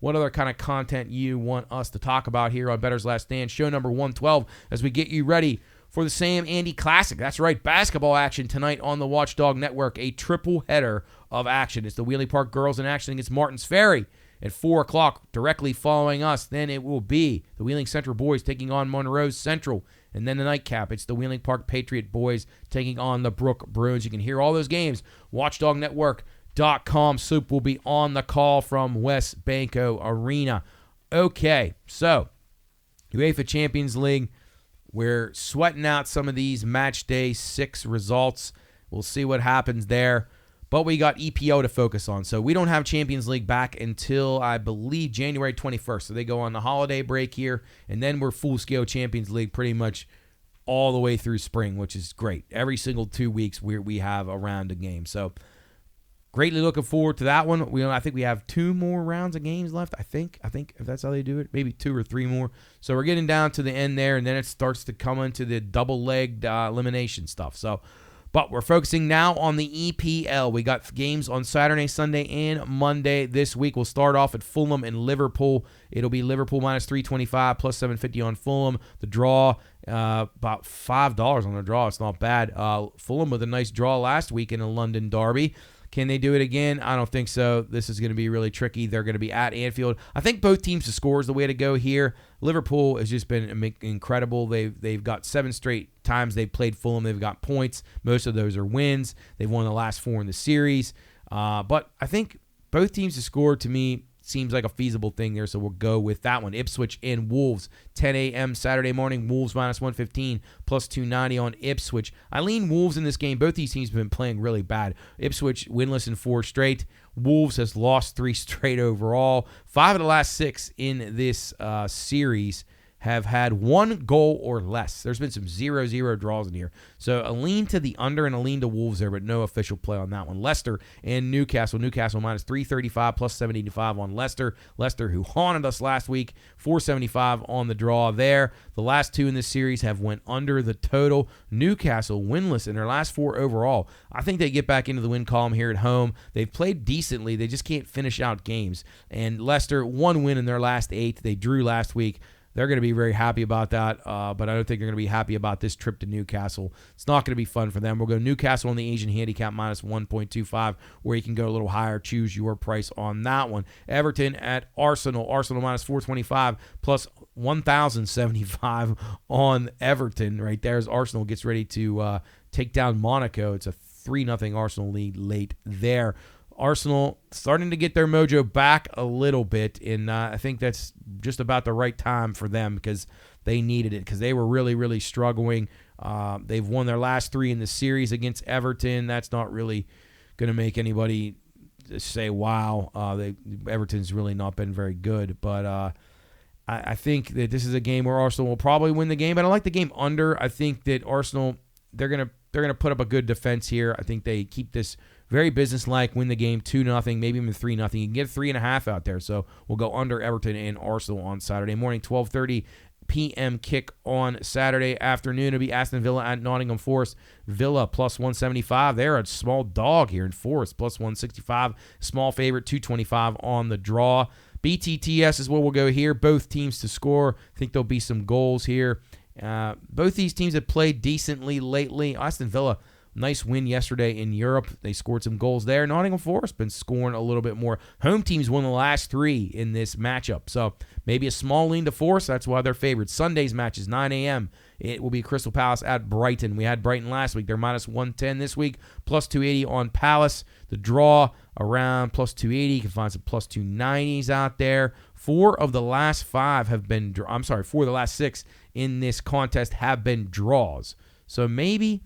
other kind of content you want us to talk about here on Bettor's Last Stand, show number 112, as we get you ready for the Sam Andy Classic. That's right, basketball action tonight on the Watchdog Network, a triple header of action. It's the Wheeling Park girls in action against Martins Ferry at 4 o'clock, directly following us. Then it will be the Wheeling Central boys taking on Monroe Central. And then the nightcap, it's the Wheeling Park Patriot boys taking on the Brook Bruins. You can hear all those games. WatchdogNetwork.com. Soup will be on the call from West Banco Arena. Okay, so UEFA Champions League. We're sweating out some of these match day 6 results. We'll see what happens there. But we got EPO to focus on. So we don't have Champions League back until, I believe, January 21st. So they go on the holiday break here, and then we're full-scale Champions League pretty much all the way through spring, which is great. Every single 2 weeks we have a round of games. So greatly looking forward to that one. I think we have 2 more rounds of games left, I think if that's how they do it. Maybe 2 or 3 more. So we're getting down to the end there, and then it starts to come into the double-legged elimination stuff. But we're focusing now on the EPL. We got games on Saturday, Sunday, and Monday this week. We'll start off at Fulham and Liverpool. It'll be Liverpool -325, +750 on Fulham. The draw, about $5 on the draw. It's not bad. Fulham with a nice draw last week in a London derby. Can they do it again? I don't think so. This is going to be really tricky. They're going to be at Anfield. I think both teams to score is the way to go here. Liverpool has just been incredible. They've got 7 straight times they've played Fulham. They've got points. Most of those are wins. They've won the last 4 in the series. But I think both teams to score, to me, seems like a feasible thing there, so we'll go with that one. Ipswich and Wolves, 10 a.m. Saturday morning. Wolves minus 115, plus 290 on Ipswich. I lean Wolves in this game. Both these teams have been playing really bad. Ipswich winless in 4 straight. Wolves has lost 3 straight overall. 5 of the last 6 in this series have had 1 goal or less. There's been some 0-0 draws in here. So a lean to the under and a lean to Wolves there, but no official play on that one. Leicester and Newcastle. Newcastle minus 335, plus 785 on Leicester. Leicester, who haunted us last week, 475 on the draw there. The last 2 in this series have went under the total. Newcastle winless in their last 4 overall. I think they get back into the win column here at home. They've played decently. They just can't finish out games. And Leicester, 1 win in their last 8. They drew last week. They're going to be very happy about that, but I don't think they're going to be happy about this trip to Newcastle. It's not going to be fun for them. We'll go Newcastle on the Asian handicap minus 1.25, where you can go a little higher. Choose your price on that one. Everton at Arsenal. Arsenal minus 425, plus 1,075 on Everton. Right there as Arsenal gets ready to take down Monaco. It's a 3-0 Arsenal lead late there. Arsenal starting to get their mojo back a little bit, and I think that's just about the right time for them because they needed it because they were really, really struggling. They've won their last 3 in the series against Everton. That's not really going to make anybody say, wow, Everton's really not been very good. But I think that this is a game where Arsenal will probably win the game, but I like the game under. I think that Arsenal, they're gonna put up a good defense here. I think they keep this very businesslike, win the game 2-0, maybe even 3-0. You can get 3.5 out there. So we'll go under Everton and Arsenal on Saturday morning, 12:30 p.m. kick on Saturday afternoon. It'll be Aston Villa at Nottingham Forest. Villa plus 175. They're a small dog here in Forest, plus 165. Small favorite, 225 on the draw. BTTS is where we'll go here. Both teams to score. I think there'll be some goals here. Both these teams have played decently lately. Aston Villa, nice win yesterday in Europe. They scored some goals there. Nottingham Forest been scoring a little bit more. Home teams won the last 3 in this matchup. So maybe a small lean to Forest. That's why they're favored. Sunday's match is 9 a.m. It will be Crystal Palace at Brighton. We had Brighton last week. They're minus 110 this week. Plus 280 on Palace. The draw around plus 280. You can find some plus 290s out there. 4 of the last 5 have been, 4 of the last 6 in this contest have been draws. So maybe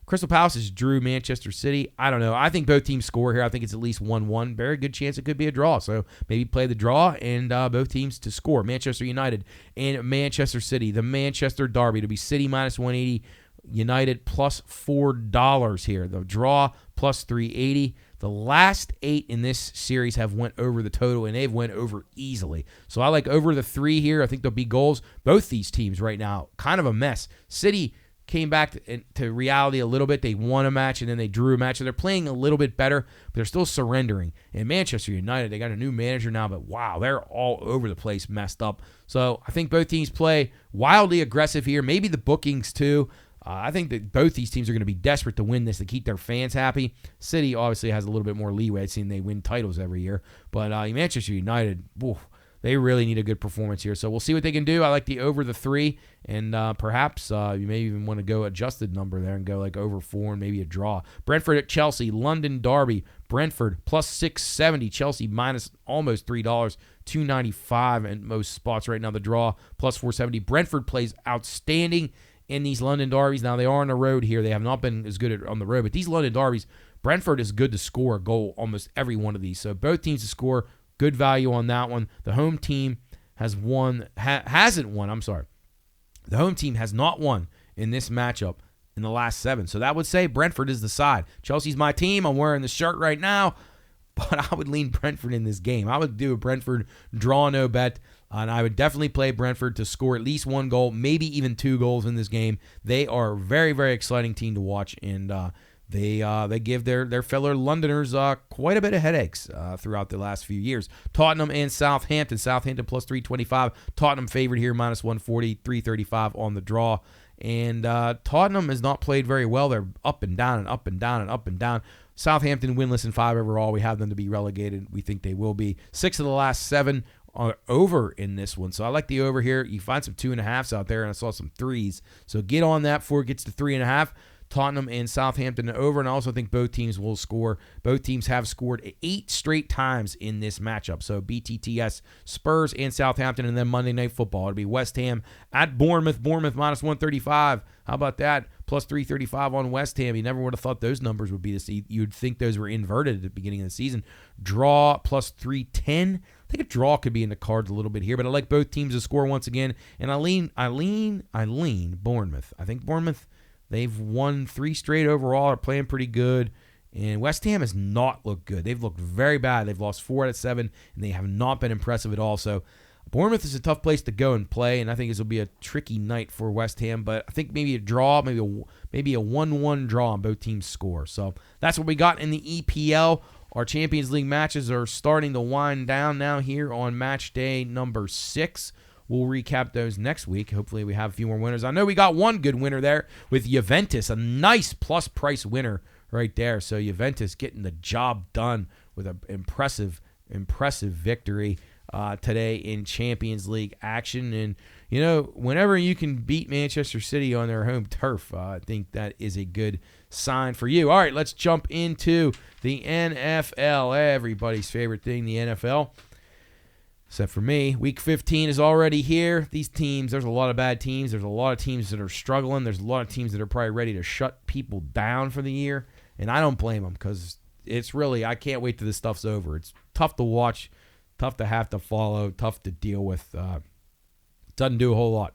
Crystal Palace has drew Manchester City. I don't know. I think both teams score here. I think it's at least 1-1. Very good chance it could be a draw. So maybe play the draw and both teams to score. Manchester United and Manchester City. The Manchester Derby. It'll be City minus 180. United plus $4 here. The draw plus 380. The last 8 in this series have went over the total, and they've went over easily. So I like over the 3 here. I think there'll be goals. Both these teams right now, kind of a mess. City came back to reality a little bit. They won a match, and then they drew a match. So they're playing a little bit better, but they're still surrendering. And Manchester United, they got a new manager now, but wow, they're all over the place, messed up. So I think both teams play wildly aggressive here. Maybe the bookings too. I think that both these teams are going to be desperate to win this to keep their fans happy. City obviously has a little bit more leeway. I've seen they win titles every year. But Manchester United, they really need a good performance here. So we'll see what they can do. I like the over the 3, and perhaps you may even want to go adjusted number there and go like over 4 and maybe a draw. Brentford at Chelsea, London Derby. Brentford plus 670. Chelsea minus almost $3, $2.95 in most spots right now. The draw plus 470. Brentford plays outstanding in these London derbies. Now, they are on the road here. They have not been as good on the road, but these London derbies, Brentford is good to score a goal almost every one of these. So both teams to score, good value on that one. The home team hasn't won. The home team has not won in this matchup in the last 7. So that would say Brentford is the side. Chelsea's my team. I'm wearing the shirt right now, but I would lean Brentford in this game. I would do a Brentford draw no bet. And I would definitely play Brentford to score at least 1 goal, maybe even 2 goals in this game. They are a very, very exciting team to watch, and they give their fellow Londoners quite a bit of headaches throughout the last few years. Tottenham and Southampton. Southampton plus 325. Tottenham favored here, minus 140, 335 on the draw. And Tottenham has not played very well. They're up and down and up and down and up and down. Southampton winless in 5 overall. We have them to be relegated. We think they will be. 6 of the last 7 are over in this one. So I like the over here. You find some 2.5s out there, and I saw some 3s. So get on that before it gets to 3.5. Tottenham and Southampton over, and I also think both teams will score. Both teams have scored 8 straight times in this matchup. So BTTS, Spurs and Southampton, and then Monday Night Football. It'll be West Ham at Bournemouth. Bournemouth minus 135. How about that? Plus 335 on West Ham. You never would have thought those numbers would be this. You'd think those were inverted at the beginning of the season. Draw plus 310. I think a draw could be in the cards a little bit here, but I like both teams to score once again. And I lean Bournemouth. I think Bournemouth, they've won 3 straight overall, are playing pretty good. And West Ham has not looked good. They've looked very bad. They've lost 4 out of 7, and they have not been impressive at all. So Bournemouth is a tough place to go and play, and I think this will be a tricky night for West Ham. But I think maybe a draw, maybe a 1-1 draw on both teams score. So that's what we got in the EPL. Our Champions League matches are starting to wind down now here on match day number 6. We'll recap those next week. Hopefully we have a few more winners. I know we got one good winner there with Juventus, a nice plus price winner right there. So Juventus getting the job done with an impressive victory today in Champions League action. And, you know, whenever you can beat Manchester City on their home turf, I think that is a good sign for you. All right, let's jump into the NFL. Everybody's favorite thing, the NFL. Except for me. Week 15 is already here. These teams, there's a lot of bad teams. There's a lot of teams that are struggling. There's a lot of teams that are probably ready to shut people down for the year. And I don't blame them because it's really, I can't wait till this stuff's over. It's tough to watch, tough to have to follow, tough to deal with. Doesn't do a whole lot.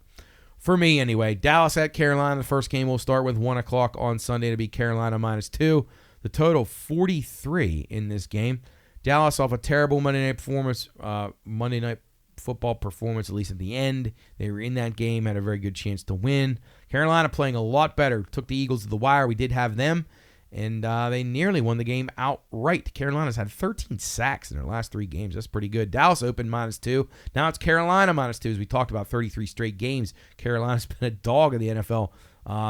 For me, anyway, Dallas at Carolina. The first game will start with 1 o'clock on Sunday to be Carolina -2. The total 43 in this game. Dallas off a terrible Monday night football performance, at least at the end. They were in that game, had a very good chance to win. Carolina playing a lot better. Took the Eagles to the wire. We did have them, and they nearly won the game outright. Carolina's had 13 sacks in their last 3 games. That's pretty good. Dallas opened -2. Now it's Carolina -2. As we talked about 33 straight games, Carolina's been a dog in the NFL.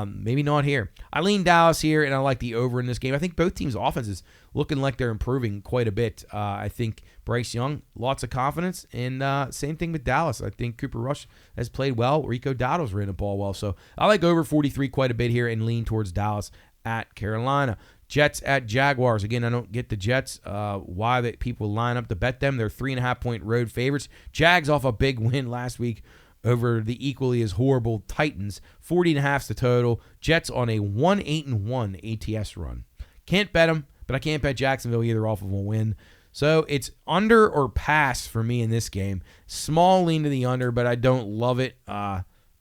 Maybe not here. I lean Dallas here, and I like the over in this game. I think both teams' offenses looking like they're improving quite a bit. I think Bryce Young, lots of confidence, and same thing with Dallas. I think Cooper Rush has played well. Rico Dowdle's ran the ball well. So I like over 43 quite a bit here and lean towards Dallas at Carolina. Jets at Jaguars. Again, I don't get the Jets, why that people line up to bet them. They're 3.5-point road favorites. Jags off a big win last week over the equally as horrible Titans. 40.5 is the total. Jets on a 1-8-1 ATS run. Can't bet them, but I can't bet Jacksonville either off of a win. So it's under or pass for me in this game. Small lean to the under, but I don't love it.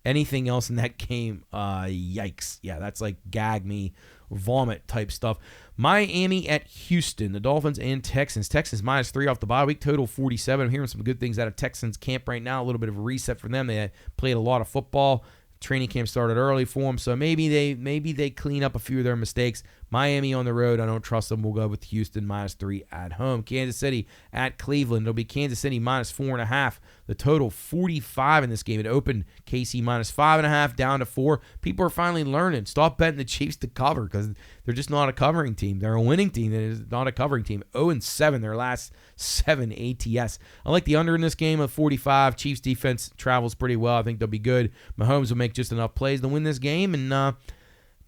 Anything else in that game, yikes. Yeah, that's like gag me, vomit type stuff. Miami at Houston, the Dolphins and Texans. Texans -3 off the bye week, total 47. I'm hearing some good things out of Texans camp right now. A little bit of a reset for them. They had played a lot of football. Training camp started early for them, so maybe they clean up a few of their mistakes. Miami on the road, I don't trust them. We'll go with Houston -3 at home. Kansas City at Cleveland. It'll be Kansas City -4.5. The total 45 in this game. It opened KC -5.5 down to 4. People are finally learning. Stop betting the Chiefs to cover because they're just not a covering team. They're a winning team that is not a covering team. 0-7 their last 7 ATS. I like the under in this game of 45. Chiefs defense travels pretty well. I think they'll be good. Mahomes will make just enough plays to win this game, and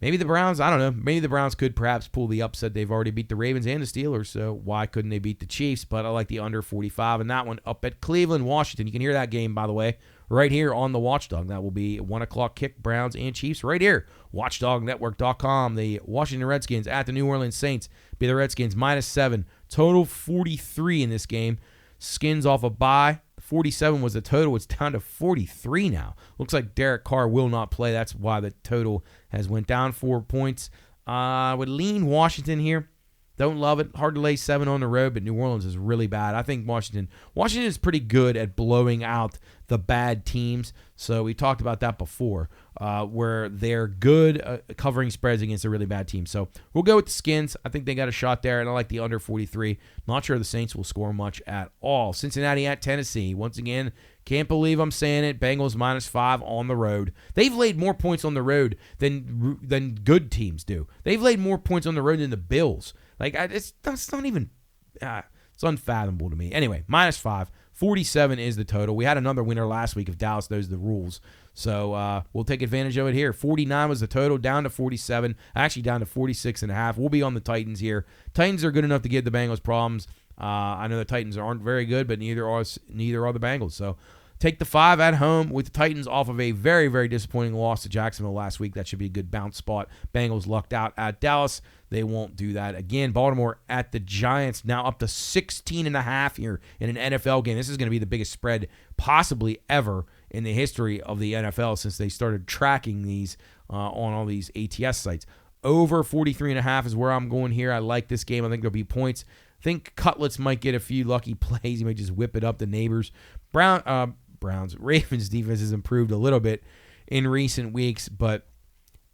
maybe the Browns, I don't know. Maybe the Browns could perhaps pull the upset. They've already beat the Ravens and the Steelers, so why couldn't they beat the Chiefs? But I like the under 45, and that one up at Cleveland, Washington. You can hear that game, by the way, right here on the Watchdog. That will be 1 o'clock kick, Browns and Chiefs, right here. WatchdogNetwork.com. The Washington Redskins at the New Orleans Saints. Be the Redskins -7. Total 43 in this game. Skins off a bye. 47 was the total. It's down to 43 now. Looks like Derek Carr will not play. That's why the total has went down 4 points. I would lean Washington here. Don't love it. Hard to lay 7 on the road, but New Orleans is really bad. I think Washington is pretty good at blowing out the bad teams. So we talked about that before, where they're good covering spreads against a really bad team. So we'll go with the Skins. I think they got a shot there, and I like the under 43. Not sure the Saints will score much at all. Cincinnati at Tennessee. Once again, can't believe I'm saying it. Bengals -5 on the road. They've laid more points on the road than good teams do. They've laid more points on the road than the Bills. Like, that's not even, it's unfathomable to me. Anyway, -5, 47 is the total. We had another winner last week if Dallas knows the rules. So we'll take advantage of it here. 49 was the total, down to 47, actually down to 46.5. We'll be on the Titans here. Titans are good enough to give the Bengals problems. I know the Titans aren't very good, but neither are the Bengals. So take the 5 at home with the Titans off of a very, very disappointing loss to Jacksonville last week. That should be a good bounce spot. Bengals lucked out at Dallas. They won't do that again. Baltimore at the Giants, now up to 16.5 here in an NFL game. This is going to be the biggest spread possibly ever in the history of the NFL since they started tracking these on all these ATS sites. Over 43.5 is where I'm going here. I like this game. I think there'll be points. I think Cutlets might get a few lucky plays. He might just whip it up the neighbors. Ravens defense has improved a little bit in recent weeks, but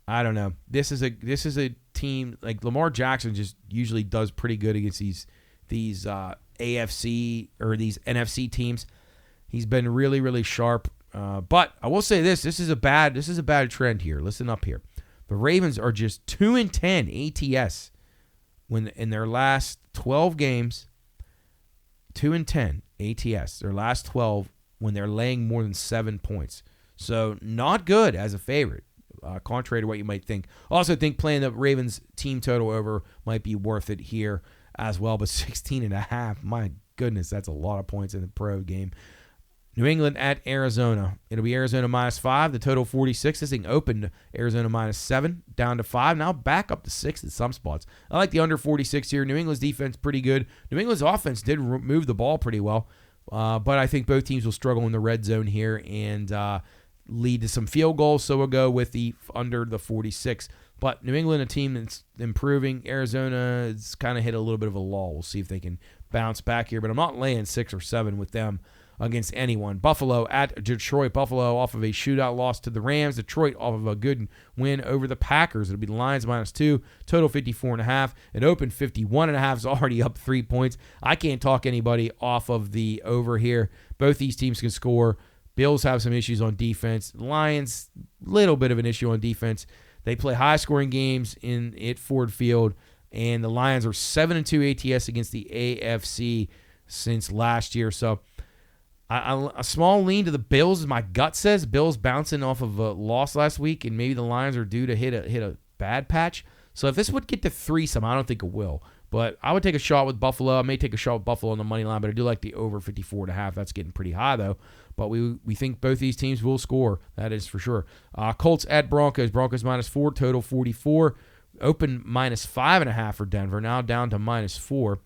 I don't know. This is a team like Lamar Jackson just usually does pretty good against these AFC or these NFC teams. He's been really, really sharp. But I will say this is a bad trend here. Listen up here. The Ravens are just 2-10 ATS when in their last 12 games. 2-10 ATS. Their last 12 when they're laying more than 7 points. So not good as a favorite, contrary to what you might think. Also think playing the Ravens team total over might be worth it here as well. But 16.5, my goodness, that's a lot of points in the pro game. New England at Arizona. It'll be Arizona -5. The total 46. This thing opened Arizona -7, down to 5. Now back up to 6 in some spots. I like the under 46 here. New England's defense pretty good. New England's offense did move the ball pretty well. But I think both teams will struggle in the red zone here and lead to some field goals. So we'll go with the under the 46. But New England, a team that's improving. Arizona has kind of hit a little bit of a lull. We'll see if they can bounce back here. But I'm not laying 6 or 7 with them against anyone. Buffalo at Detroit. Buffalo off of a shootout loss to the Rams. Detroit off of a good win over the Packers. It'll be the Lions -2. Total 54.5. It opened 51.5. It's already up 3 points. I can't talk anybody off of the over here. Both these teams can score. Bills have some issues on defense. Lions, little bit of an issue on defense. They play high-scoring games at Ford Field, and the Lions are 7-2 ATS against the AFC since last year. So a small lean to the Bills, as my gut says. Bills bouncing off of a loss last week, and maybe the Lions are due to hit a bad patch. So if this would get to 3-some, I don't think it will. But I would take a shot with Buffalo. I may take a shot with Buffalo on the money line, but I do like the over 54.5. That's getting pretty high, though. But we think both these teams will score. That is for sure. Colts at Broncos. Broncos -4, total 44. Open -5.5 for Denver. Now down to -4.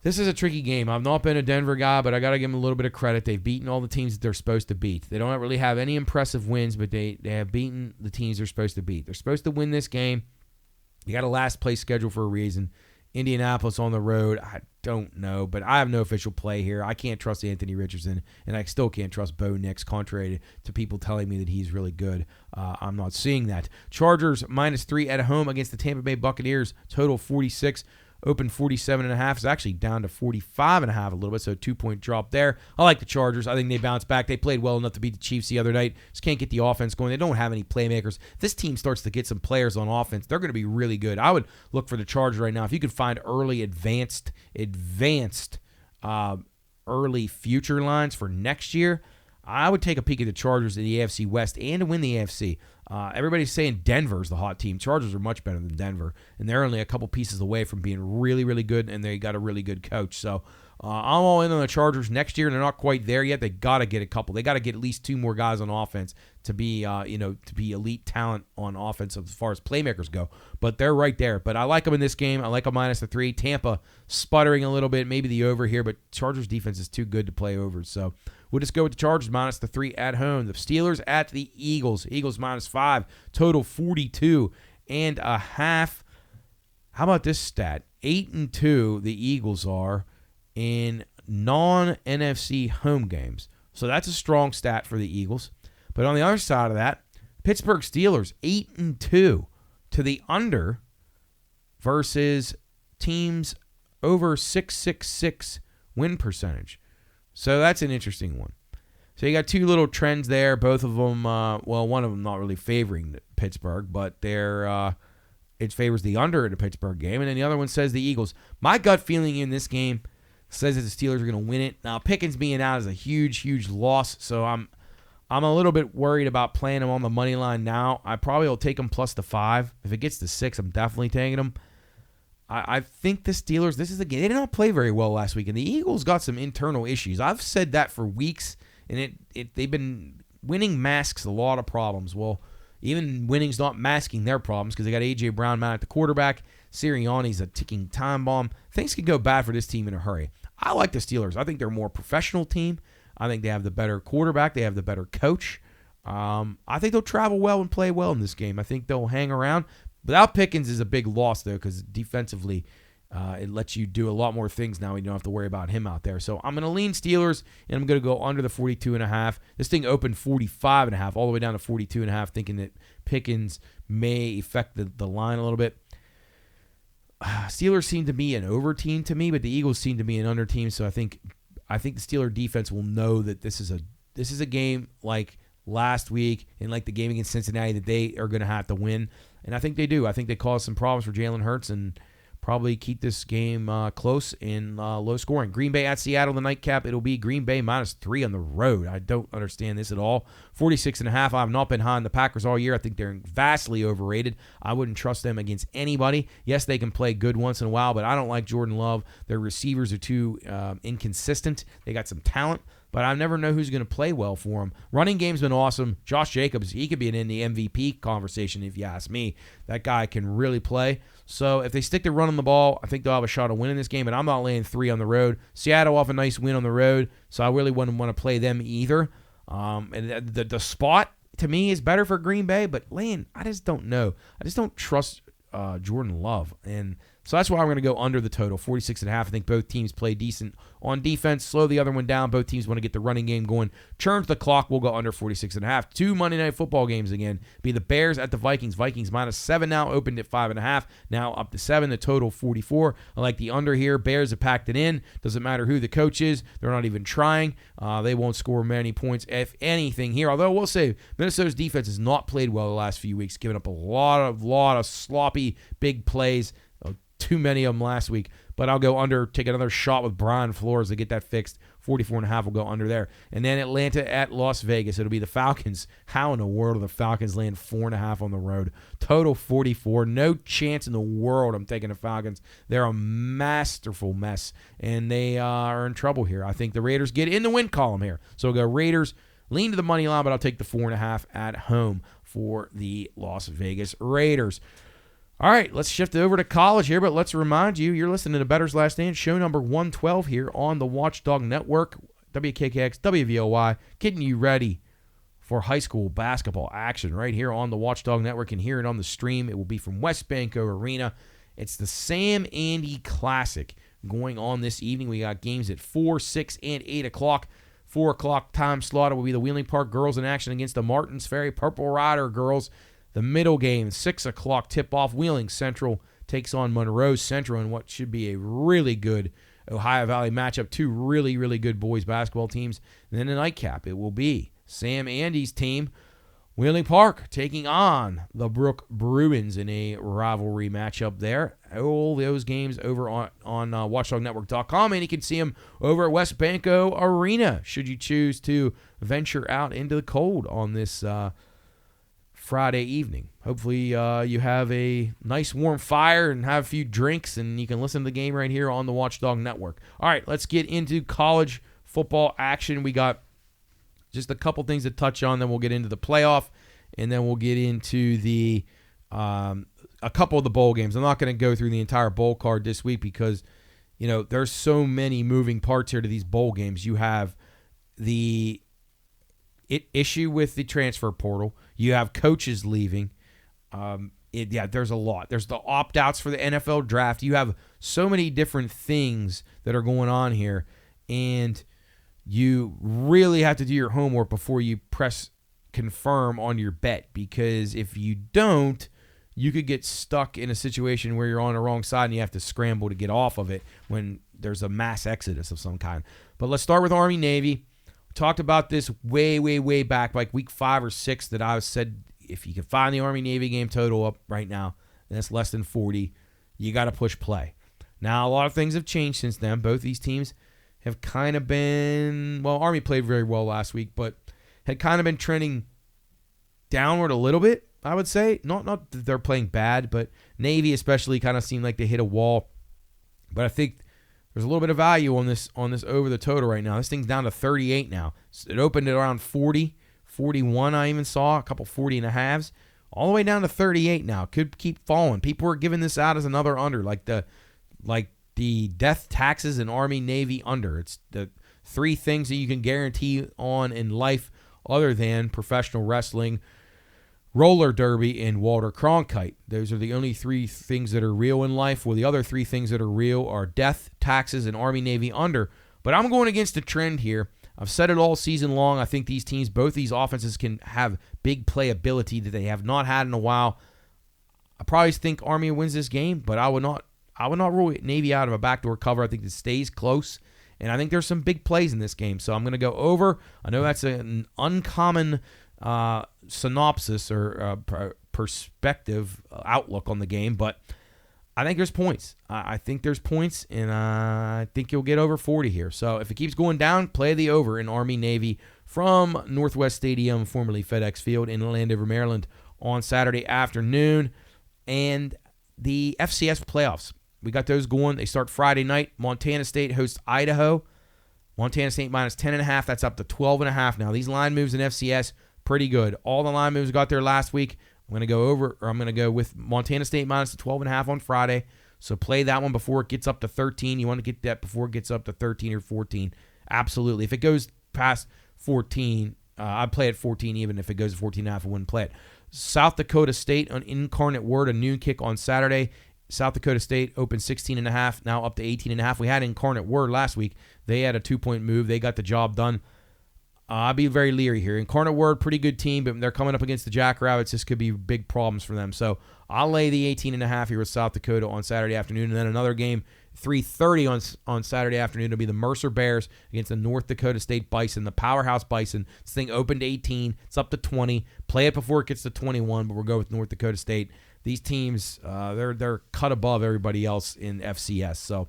This is a tricky game. I've not been a Denver guy, but I got to give them a little bit of credit. They've beaten all the teams that they're supposed to beat. They don't really have any impressive wins, but they have beaten the teams they're supposed to beat. They're supposed to win this game. You got a last place schedule for a reason. Indianapolis on the road, I don't know, but I have no official play here. I can't trust Anthony Richardson, and I still can't trust Bo Nix, contrary to people telling me that he's really good. I'm not seeing that. Chargers -3 at home against the Tampa Bay Buccaneers. Total 46. Open 47.5. It's actually down to 45.5 a little bit, so a 2-point drop there. I like the Chargers. I think they bounce back. They played well enough to beat the Chiefs the other night. Just can't get the offense going. They don't have any playmakers. If this team starts to get some players on offense, they're going to be really good. I would look for the Chargers right now. If you could find early advanced early future lines for next year, I would take a peek at the Chargers in the AFC West and to win the AFC. Everybody's saying Denver's the hot team. Chargers are much better than Denver, and they're only a couple pieces away from being really, really good, and they got a really good coach. So I'm all in on the Chargers next year, and they're not quite there yet. They got to get a couple. They got to get at least 2 more guys on offense to be, to be elite talent on offense as far as playmakers go. But they're right there. But I like them in this game. I like them -3. Tampa sputtering a little bit, maybe the over here, but Chargers defense is too good to play over. So we'll just go with the Chargers -3 at home. The Steelers at the Eagles. Eagles -5. Total 42.5. How about this stat? 8-2 the Eagles are in non-NFC home games. So that's a strong stat for the Eagles. But on the other side of that, Pittsburgh Steelers 8-2 to the under versus teams over 666 win percentage. So that's an interesting one. So you got 2 little trends there. Both of them, one of them not really favoring Pittsburgh, but it favors the under in the Pittsburgh game, and then the other one says the Eagles. My gut feeling in this game says that the Steelers are going to win it. Now Pickens being out is a huge, huge loss, so I'm I'm a little bit worried about playing them on the money line now. I probably will take them plus the 5. If it gets to 6, I'm definitely taking them. I think the Steelers, this is a game. They did not play very well last week, and the Eagles got some internal issues. I've said that for weeks, and they've been winning masks a lot of problems. Well, even winning's not masking their problems because they got A.J. Brown mad at the quarterback. Sirianni's a ticking time bomb. Things could go bad for this team in a hurry. I like the Steelers. I think they're a more professional team. I think they have the better quarterback. They have the better coach. I think they'll travel well and play well in this game. I think they'll hang around. Without Pickens is a big loss, though, because defensively it lets you do a lot more things now. You don't have to worry about him out there. So I'm going to lean Steelers, and I'm going to go under the 42.5. This thing opened 45.5, all the way down to 42.5, thinking that Pickens may affect the line a little bit. Steelers seem to be an over team to me, but the Eagles seem to be an under team. So I think the Steeler defense will know that this is a game like last week and like the game against Cincinnati that they are going to have to win. And I think they do. I think they cause some problems for Jalen Hurts and probably keep this game close and low scoring. Green Bay at Seattle, the nightcap. It'll be Green Bay -3 on the road. I don't understand this at all. 46.5. I've not been high on the Packers all year. I think they're vastly overrated. I wouldn't trust them against anybody. Yes, they can play good once in a while, but I don't like Jordan Love. Their receivers are too inconsistent. They got some talent, but I never know who's going to play well for them. Running game's been awesome. Josh Jacobs, he could be in the MVP conversation if you ask me. That guy can really play. So if they stick to running the ball, I think they'll have a shot of winning this game, and I'm not laying 3 on the road. Seattle off a nice win on the road, so I really wouldn't want to play them either. And the spot, to me, is better for Green Bay, but Lane, I just don't know. I just don't trust Jordan Love, and so that's why I'm going to go under the total, 46.5. I think both teams play decent on defense, slow the other one down. Both teams want to get the running game going. Churns the clock, we'll go under 46.5. 2 Monday Night Football games again. Be the Bears at the Vikings. Vikings -7 now, opened at 5.5. Now up to 7, the total 44. I like the under here. Bears have packed it in. Doesn't matter who the coach is. They're not even trying. They won't score many points, if anything, here. Although we'll say Minnesota's defense has not played well the last few weeks, giving up a lot of sloppy big plays. Too many of them last week, but I'll go under, take another shot with Brian Flores to get that fixed. 44.5 will go under there. And then Atlanta at Las Vegas. It'll be the Falcons. How in the world are the Falcons laying 4.5 on the road? Total 44. No chance in the world I'm taking the Falcons. They're a masterful mess, and they are in trouble here. I think the Raiders get in the win column here. So I'll go Raiders. Lean to the money line, but I'll take the 4.5 at home for the Las Vegas Raiders. All right, let's shift over to college here, but let's remind you, you're listening to Bettor's Last Stand, show number 112 here on the Watchdog Network, WKKX, WVOY, getting you ready for high school basketball action right here on the Watchdog Network, and hear it on the stream. It will be from West Banco Arena. It's the Sam Andy Classic going on this evening. We got games at 4, 6, and 8 o'clock. 4 o'clock time slot will be the Wheeling Park girls in action against the Martins Ferry Purple Rider girls. The middle game, 6 o'clock tip-off. Wheeling Central takes on Monroe Central in what should be a really good Ohio Valley matchup. 2 really, really good boys basketball teams. And then the nightcap, it will be Sam Andy's team, Wheeling Park, taking on the Brook Bruins in a rivalry matchup there. All those games over on WatchdogNetwork.com, and you can see them over at West Banco Arena should you choose to venture out into the cold on this Friday evening. Hopefully you have a nice warm fire and have a few drinks, and you can listen to the game right here on the Watchdog Network. All right, let's get into college football action. We got just a couple things to touch on, then we'll get into the playoff, and then we'll get into the a couple of the bowl games. I'm not going to go through the entire bowl card this week because, you know, there's so many moving parts here to these bowl games. You have the issue with the transfer portal. You have coaches leaving. There's a lot. There's the opt-outs for the NFL draft. You have so many different things that are going on here, and you really have to do your homework before you press confirm on your bet, because if you don't, you could get stuck in a situation where you're on the wrong side and you have to scramble to get off of it when there's a mass exodus of some kind. But let's start with Army-Navy. Talked about this way back, like week 5 or 6, that I said if you can find the Army-Navy game total up right now, and it's less than 40, you got to push play. Now, a lot of things have changed since then. Both these teams have kind of been, well, Army played very well last week, but had kind of been trending downward a little bit, I would say. Not that they're playing bad, but Navy especially kind of seemed like they hit a wall. But I think there's a little bit of value on this over the total right now. This thing's down to 38 now. It opened at around 40, 41 I even saw, a couple 40 and a halves. All the way down to 38 now. Could keep falling. People are giving this out as another under, like the death, taxes, and Army, Navy under. It's the three things that you can guarantee on in life other than professional wrestling, roller derby, and Walter Cronkite. Those are the only three things that are real in life. Well, the other three things that are real are death, taxes, and Army, Navy under. But I'm going against the trend here. I've said it all season long. I think these teams, both these offenses, can have big playability that they have not had in a while. I probably think Army wins this game, but I would not rule Navy out of a backdoor cover. I think it stays close, and I think there's some big plays in this game. So I'm going to go over. I know that's an uncommon synopsis or perspective outlook on the game, but I think there's points. I think there's points, and I think you'll get over 40 here. So if it keeps going down, play the over in Army-Navy from Northwest Stadium, formerly FedEx Field, in Landover, Maryland, on Saturday afternoon. And the FCS playoffs, we got those going. They start Friday night. Montana State hosts Idaho. Montana State minus 10.5. That's up to 12.5 now. These line moves in FCS, pretty good. All the line moves got there last week. I'm going to go with Montana State minus 12.5 on Friday. So play that one before it gets up to 13. You want to get that before it gets up to 13 or 14. Absolutely. If it goes past 14, I'd play at 14 even if it goes to 14.5. I wouldn't play it. South Dakota State on Incarnate Word, a noon kick on Saturday. South Dakota State opened 16.5, now up to 18.5. We had Incarnate Word last week. They had a 2-point move. They got the job done. I'll be very leery here. Incarnate Word, pretty good team, but they're coming up against the Jackrabbits. This could be big problems for them. So I'll lay the 18.5 here with South Dakota on Saturday afternoon. And then another game, 3:30 on Saturday afternoon, will be the Mercer Bears against the North Dakota State Bison, the powerhouse Bison. This thing opened to 18. It's up to 20. Play it before it gets to 21, but we'll go with North Dakota State. These teams, they're cut above everybody else in FCS. So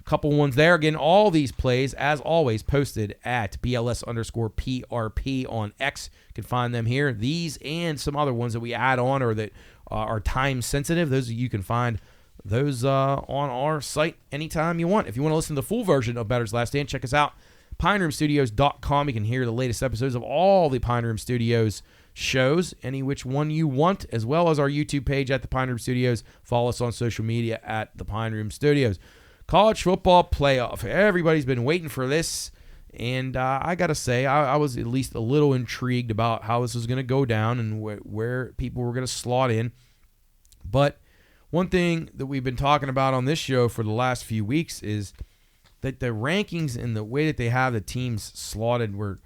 couple ones there. Again, all these plays, as always, posted at BLS_PRP on X. You can find them here. These and some other ones that we add on or that are time sensitive. Those you can find those on our site anytime you want. If you want to listen to the full version of Bettor's Last Stand, check us out. PineRoomStudios.com. You can hear the latest episodes of all the Pine Room Studios shows, any which one you want, as well as our YouTube page at the Pine Room Studios. Follow us on social media at the Pine Room Studios. College football playoff. Everybody's been waiting for this, and I got to say, I was at least a little intrigued about how this was going to go down and where people were going to slot in. But one thing that we've been talking about on this show for the last few weeks is that the rankings and the way that they have the teams slotted were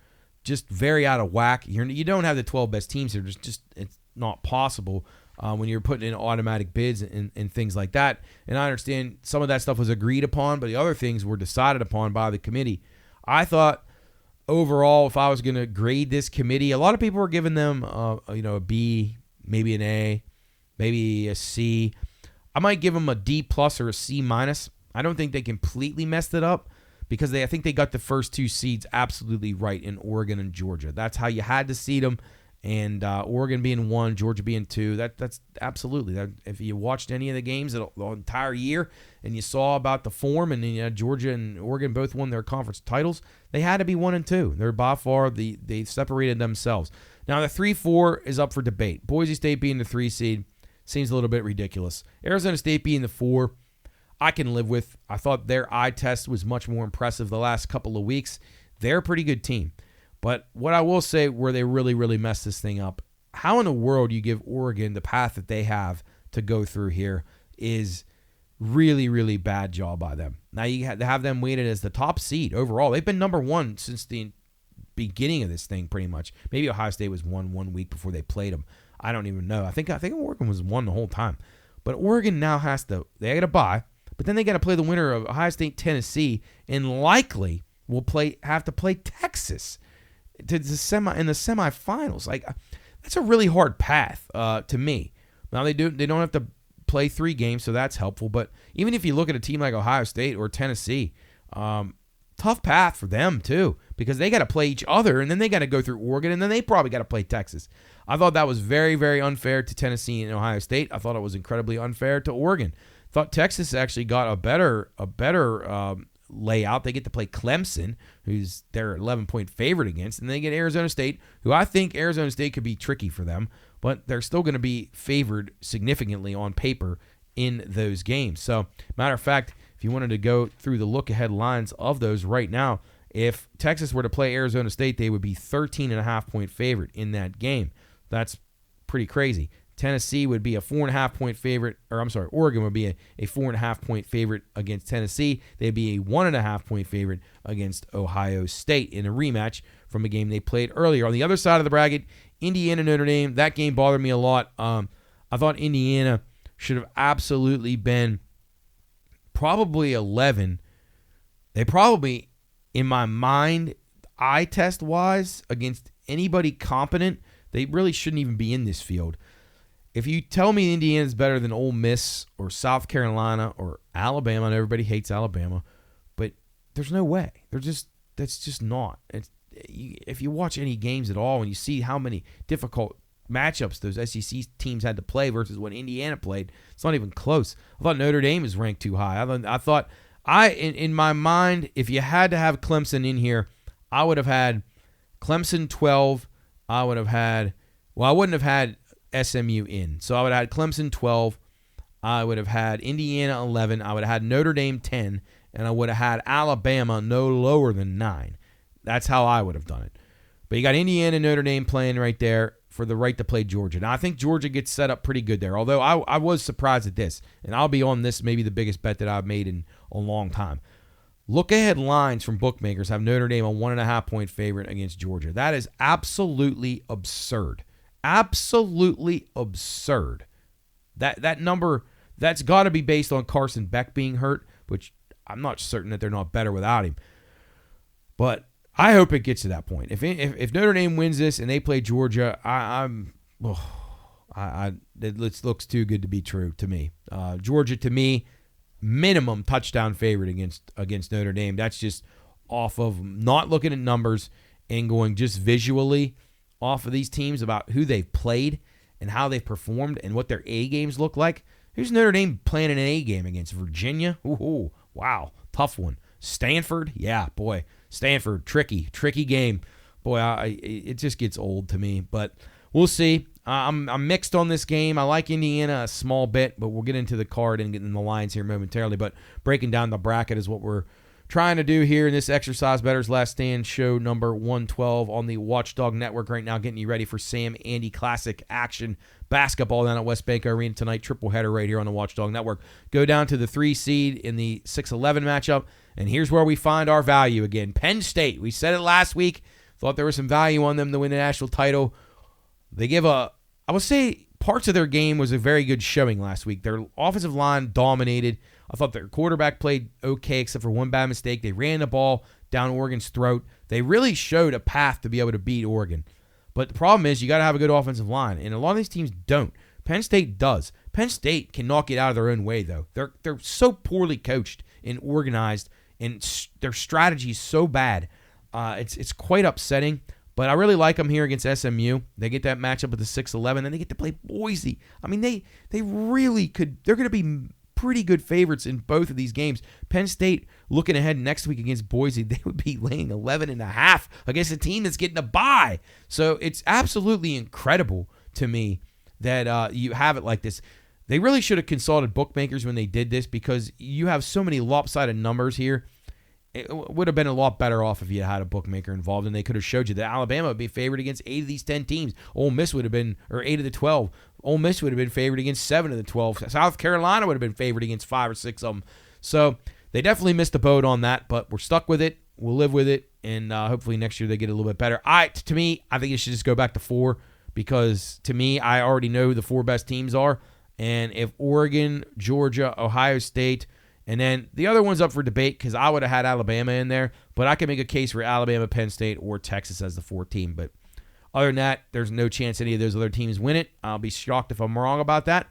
just very out of whack. You don't have the 12 best teams here. It's not possible. When you're putting in automatic bids and things like that. And I understand some of that stuff was agreed upon, but the other things were decided upon by the committee. I thought overall, if I was going to grade this committee, a lot of people were giving them a B, maybe an A, maybe a C. I might give them a D+ or a C-. I don't think they completely messed it up because I think they got the first two seeds absolutely right in Oregon and Georgia. That's how you had to seed them. And Oregon being 1, Georgia being 2, that's absolutely. If you watched any of the games the entire year and you saw about the form, and then Georgia and Oregon both won their conference titles, they had to be 1 and 2. They're by far they separated themselves. Now the 3-4 is up for debate. Boise State being the 3 seed seems a little bit ridiculous. Arizona State being the 4, I can live with. I thought their eye test was much more impressive the last couple of weeks. They're a pretty good team. But what I will say where they really, really messed this thing up, how in the world do you give Oregon the path that they have to go through here is really, really bad job by them. Now you have them weighted as the top seed overall. They've been number 1 since the beginning of this thing pretty much. Maybe Ohio State was 1 week before they played them. I don't even know. I think Oregon was 1 the whole time. But Oregon now they got to bye, but then they got to play the winner of Ohio State, Tennessee, and likely will have to play Texas to the semifinals. Like, that's a really hard path to me. Now they don't have to play 3 games, so that's helpful. But even if you look at a team like Ohio State or Tennessee, tough path for them too, because they got to play each other, and then they got to go through Oregon, and then they probably got to play Texas. I thought that was very, very unfair to Tennessee and Ohio State. I thought it was incredibly unfair to Oregon. Thought Texas actually got a better layout. They get to play Clemson, who's their 11-point favorite against, and they get Arizona State, who I think Arizona State could be tricky for them, but they're still going to be favored significantly on paper in those games. So, matter of fact, if you wanted to go through the look-ahead lines of those right now, if Texas were to play Arizona State, they would be 13.5-point favorite in that game. That's pretty crazy. Tennessee would be a 4.5-point favorite, Oregon would be a 4.5-point favorite against Tennessee. They'd be a 1.5-point favorite against Ohio State in a rematch from a game they played earlier. On the other side of the bracket, Indiana Notre Dame, that game bothered me a lot. I thought Indiana should have absolutely been probably 11. They probably, in my mind, eye test wise, against anybody competent, they really shouldn't even be in this field. If you tell me Indiana's better than Ole Miss or South Carolina or Alabama, and everybody hates Alabama, but there's no way. That's just not. If you watch any games at all and you see how many difficult matchups those SEC teams had to play versus what Indiana played, it's not even close. I thought Notre Dame is ranked too high. I thought in my mind, if you had to have Clemson in here, I would have had Clemson 12. I wouldn't have had SMU in. So I would have had Clemson 12. I would have had Indiana 11. I would have had Notre Dame 10. And I would have had Alabama no lower than 9. That's how I would have done it. But you got Indiana and Notre Dame playing right there for the right to play Georgia. Now, I think Georgia gets set up pretty good there, although I was surprised at this. And I'll be on this, maybe the biggest bet that I've made in a long time. Look-ahead lines from bookmakers have Notre Dame a 1.5-point favorite against Georgia. That is absolutely absurd. Absolutely absurd. That number, that's got to be based on Carson Beck being hurt, which I'm not certain that they're not better without him. But I hope it gets to that point. If Notre Dame wins this and they play Georgia, it looks too good to be true to me. Georgia, to me, minimum touchdown favorite against Notre Dame. That's just off of not looking at numbers and going just visually off of these teams about who they've played and how they've performed and what their A games look like. Who's Notre Dame playing an A game against? Virginia? Ooh, wow, tough one. Stanford? Yeah, boy, Stanford, tricky game. Boy, it just gets old to me, but we'll see. I'm mixed on this game. I like Indiana a small bit, but we'll get into the card and get in the lines here momentarily. But breaking down the bracket is what we're trying to do here in this Exercise Bettor's Last Stand show number 112 on the Watchdog Network right now, getting you ready for Sam Andy Classic action basketball down at West Bank Arena tonight. Triple header right here on the Watchdog Network. Go down to the 3 seed in the 6-11 matchup, and here's where we find our value again. Penn State. We said it last week. Thought there was some value on them to win the national title. They give I would say parts of their game was a very good showing last week. Their offensive line dominated. I thought their quarterback played okay except for one bad mistake. They ran the ball down Oregon's throat. They really showed a path to be able to beat Oregon. But the problem is you got to have a good offensive line, and a lot of these teams don't. Penn State does. Penn State can knock it out of their own way, though. They're so poorly coached and organized, and their strategy is so bad. It's quite upsetting. But I really like them here against SMU. They get that matchup with the 6-11, then they get to play Boise. I mean, they really could. They're going to be pretty good favorites in both of these games. Penn State looking ahead next week against Boise, they would be laying 11.5 against a team that's getting a bye. So it's absolutely incredible to me that you have it like this. They really should have consulted bookmakers when they did this because you have so many lopsided numbers here. It would have been a lot better off if you had a bookmaker involved, and they could have showed you that Alabama would be favored against 8 of these 10 teams. Ole Miss would have been, or 8 of the 12. Ole Miss would have been favored against 7 of the 12. South Carolina would have been favored against 5 or 6 of them. So they definitely missed the boat on that, but we're stuck with it. We'll live with it, and hopefully next year they get a little bit better. To me, I think it should just go back to 4 because, to me, I already know who the 4 best teams are, and if Oregon, Georgia, Ohio State, and then the other one's up for debate because I would have had Alabama in there, but I can make a case for Alabama, Penn State, or Texas as the 4th team. But other than that, there's no chance any of those other teams win it. I'll be shocked if I'm wrong about that.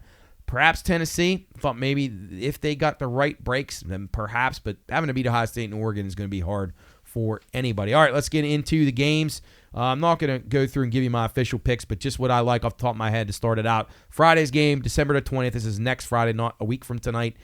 Perhaps Tennessee. Thought maybe if they got the right breaks, then perhaps. But having to beat Ohio State and Oregon is going to be hard for anybody. All right, let's get into the games. I'm not going to go through and give you my official picks, but just what I like off the top of my head to start it out. Friday's game, December the 20th. This is next Friday, not a week from tonight.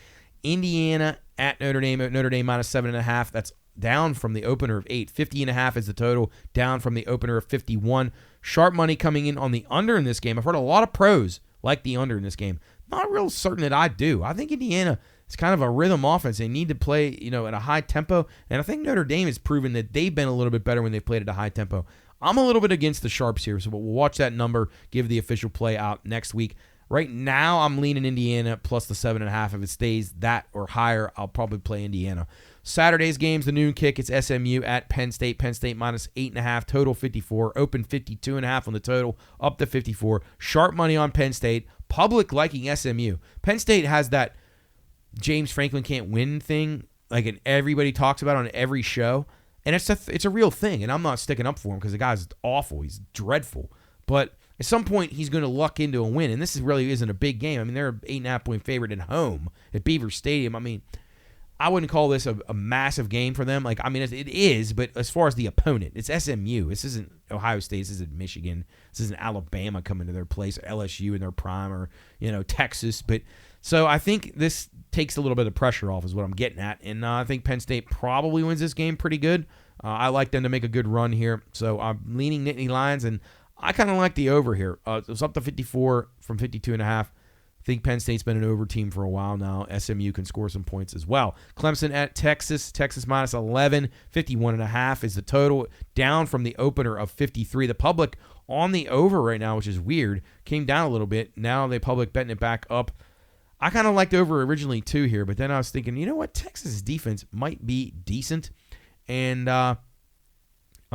Indiana at Notre Dame. Notre Dame minus 7.5. That's down from the opener of 8. 50.5 is the total, down from the opener of 51. Sharp money coming in on the under in this game. I've heard a lot of pros like the under in this game. Not real certain that I do. I think Indiana is kind of a rhythm offense. They need to play, at a high tempo, and I think Notre Dame has proven that they've been a little bit better when they've played at a high tempo. I'm a little bit against the Sharps here, so we'll watch that number, give the official play out next week. Right now, I'm leaning Indiana plus the 7.5. If it stays that or higher, I'll probably play Indiana. Saturday's games, the noon kick, it's SMU at Penn State. Penn State minus 8.5, total 54. Open 52.5 on the total, up to 54. Sharp money on Penn State. Public liking SMU. Penn State has that James Franklin can't win thing, like everybody talks about on every show, and it's a real thing. And I'm not sticking up for him because the guy's awful. He's dreadful. But at some point, he's going to luck into a win, and this really isn't a big game. I mean, they're an 8.5-point favorite at home at Beaver Stadium. I mean, I wouldn't call this a massive game for them. It is, but as far as the opponent, it's SMU. This isn't Ohio State. This isn't Michigan. This isn't Alabama coming to their place, LSU in their prime, or, Texas. But so I think this takes a little bit of pressure off is what I'm getting at, and I think Penn State probably wins this game pretty good. I like them to make a good run here, so I'm leaning Nittany Lions, and I kind of like the over here. It's up to 54 from 52.5. I think Penn State's been an over team for a while now. SMU can score some points as well. Clemson at Texas. Texas minus 11. 51.5 is the total, down from the opener of 53. The public on the over right now, which is weird, came down a little bit. Now the public betting it back up. I kind of liked over originally too here, but then I was thinking, you know what? Texas' defense might be decent, and I'm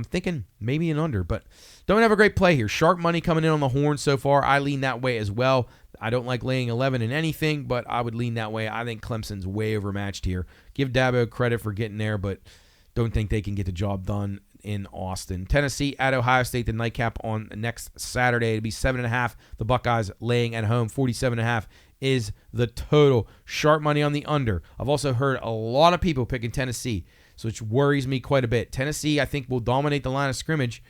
thinking maybe an under, but don't have a great play here. Sharp money coming in on the horn so far. I lean that way as well. I don't like laying 11 in anything, but I would lean that way. I think Clemson's way overmatched here. Give Dabo credit for getting there, but don't think they can get the job done in Austin. Tennessee at Ohio State, the nightcap on next Saturday. It'll be 7.5. The Buckeyes laying at home. 47.5 is the total. Sharp money on the under. I've also heard a lot of people picking Tennessee, so which worries me quite a bit. Tennessee, I think, will dominate the line of scrimmage,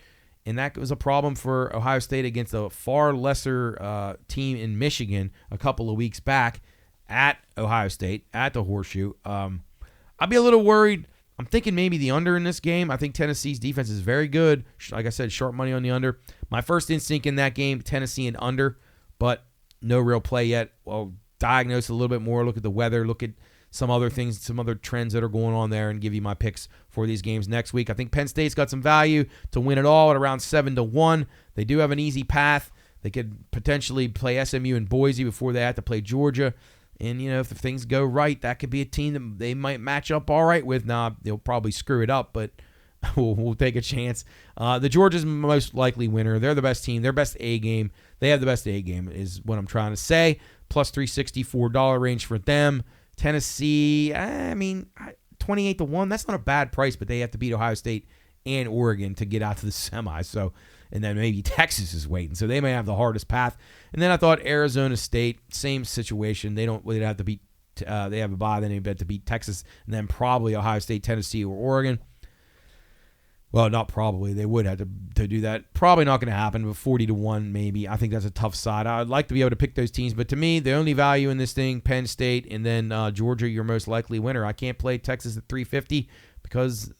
and that was a problem for Ohio State against a far lesser team in Michigan a couple of weeks back at Ohio State, at the Horseshoe. I'd be a little worried. I'm thinking maybe the under in this game. I think Tennessee's defense is very good. Like I said, sharp money on the under. My first instinct in that game, Tennessee and under, but no real play yet. I'll diagnose a little bit more, look at the weather, look at some other things, some other trends that are going on there, and give you my picks for these games next week. I think Penn State's got some value to win it all at around 7-1. They do have an easy path. They could potentially play SMU and Boise before they have to play Georgia. And, if things go right, that could be a team that they might match up all right with. Now, they'll probably screw it up, but we'll take a chance. The Georgia's most likely winner. They're the best team. Their best A game. They have the best A game is what I'm trying to say. Plus 364 $4 range for them. Tennessee, 28-1. That's not a bad price, but they have to beat Ohio State and Oregon to get out to the semis. So, and then maybe Texas is waiting, so they may have the hardest path. And then I thought Arizona State, same situation. They have to beat. They have a bye, then they have to beat Texas, and then probably Ohio State, Tennessee, or Oregon. Well, not probably. They would have to do that. Probably not going to happen, but 40-1 maybe. I think that's a tough side. I'd like to be able to pick those teams, but to me, the only value in this thing, Penn State, and then Georgia, your most likely winner. I can't play Texas at 350 because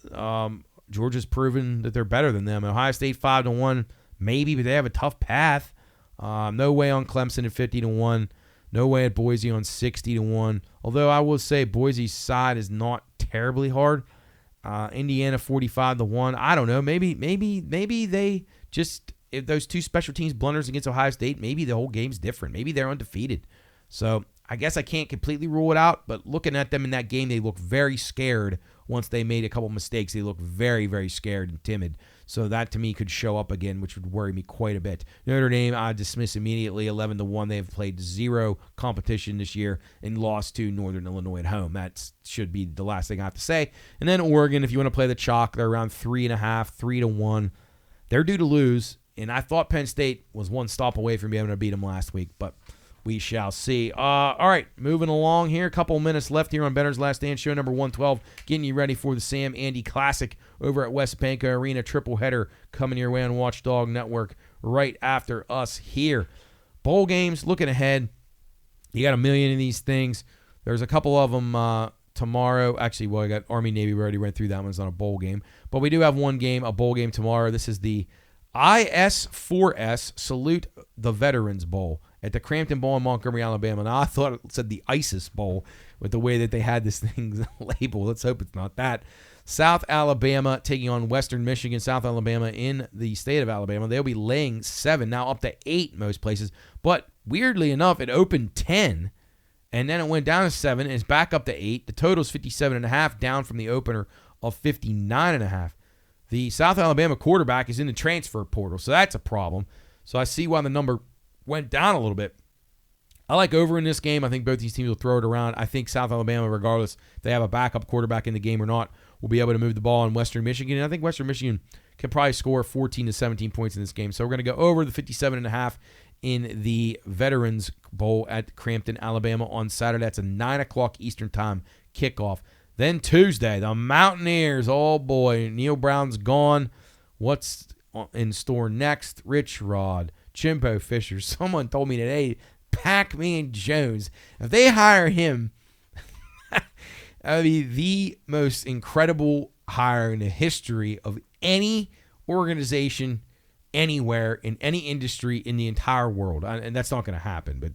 Georgia's proven that they're better than them. Ohio State 5-1, maybe, but they have a tough path. No way on Clemson at 50-1. No way at Boise on 60-1. Although I will say Boise's side is not terribly hard. Indiana 45-1. I don't know. Maybe they just, if those two special teams blunders against Ohio State, maybe the whole game's different. Maybe they're undefeated. So I guess I can't completely rule it out, but looking at them in that game, they look very scared. Once they made a couple mistakes, they look very, very scared and timid. So that to me could show up again, which would worry me quite a bit. Notre Dame, I dismiss immediately, 11-1. They have played zero competition this year and lost to Northern Illinois at home. That should be the last thing I have to say. And then Oregon, if you want to play the chalk, they're around 3.5, 3-1. They're due to lose, and I thought Penn State was one stop away from being able to beat them last week, but We shall see. All right, moving along here. A couple minutes left here on Bettor's Last Stand, show number 112. Getting you ready for the Sam Andy Classic over at West Banco Arena. Triple header coming your way on Watchdog Network right after us here. Bowl games, looking ahead. You got a million of these things. There's a couple of them tomorrow. Actually, well, I got Army-Navy. We already went through that one. It's not a bowl game. But we do have one game, a bowl game tomorrow. This is the IS4S Salute the Veterans Bowl at the Crampton Bowl in Montgomery, Alabama. Now, I thought it said the ISIS Bowl with the way that they had this thing labeled. Let's hope it's not that. South Alabama taking on Western Michigan. South Alabama in the state of Alabama. They'll be laying 7, now up to 8 most places. But weirdly enough, it opened 10, and then it went down to 7, and it's back up to 8. The total is 57.5, down from the opener of 59.5. The South Alabama quarterback is in the transfer portal, so that's a problem. So I see why the number went down a little bit. I like over in this game. I think both these teams will throw it around. I think South Alabama, regardless if they have a backup quarterback in the game or not, will be able to move the ball in Western Michigan. And I think Western Michigan can probably score 14 to 17 points in this game. So we're going to go over the 57.5 in the Veterans Bowl at Crampton, Alabama on Saturday. That's a 9 o'clock Eastern time kickoff. Then Tuesday, the Mountaineers. Oh, boy. Neil Brown's gone. What's in store next? Rich Rod, Jimbo Fisher. Someone told me today, Pac-Man Jones. If they hire him, that would be the most incredible hire in the history of any organization anywhere in any industry in the entire world. And that's not going to happen. But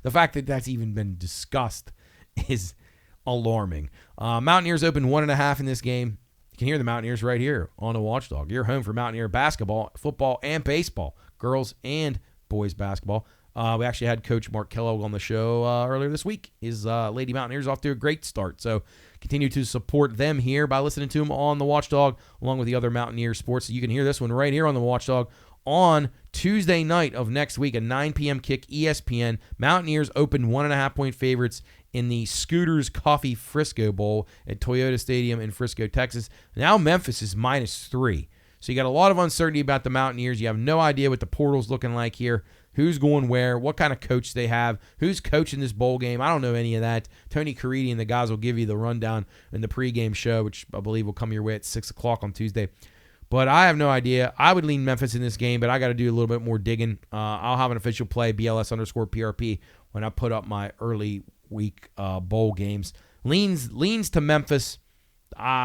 the fact that that's even been discussed is alarming. Mountaineers open 1.5 in this game. You can hear the Mountaineers right here on the Watchdog. You're home for Mountaineer basketball, football, and baseball, girls and boys basketball. We actually had Coach Mark Kellogg on the show earlier this week. His Lady Mountaineers off to a great start. So continue to support them here by listening to them on the Watchdog, along with the other Mountaineer sports. So you can hear this one right here on the Watchdog on Tuesday night of next week, a 9 p.m. kick, ESPN. Mountaineers open 1.5-point favorites in the Scooters Coffee Frisco Bowl at Toyota Stadium in Frisco, Texas. Now Memphis is -3. So you got a lot of uncertainty about the Mountaineers. You have no idea what the portal's looking like here, who's going where, what kind of coach they have, who's coaching this bowl game. I don't know any of that. Tony Caridi and the guys will give you the rundown in the pregame show, which I believe will come your way at 6 o'clock on Tuesday. But I have no idea. I would lean Memphis in this game, but I got to do a little bit more digging. I'll have an official play, BLS_PRP, when I put up my early week bowl games. Leans to Memphis.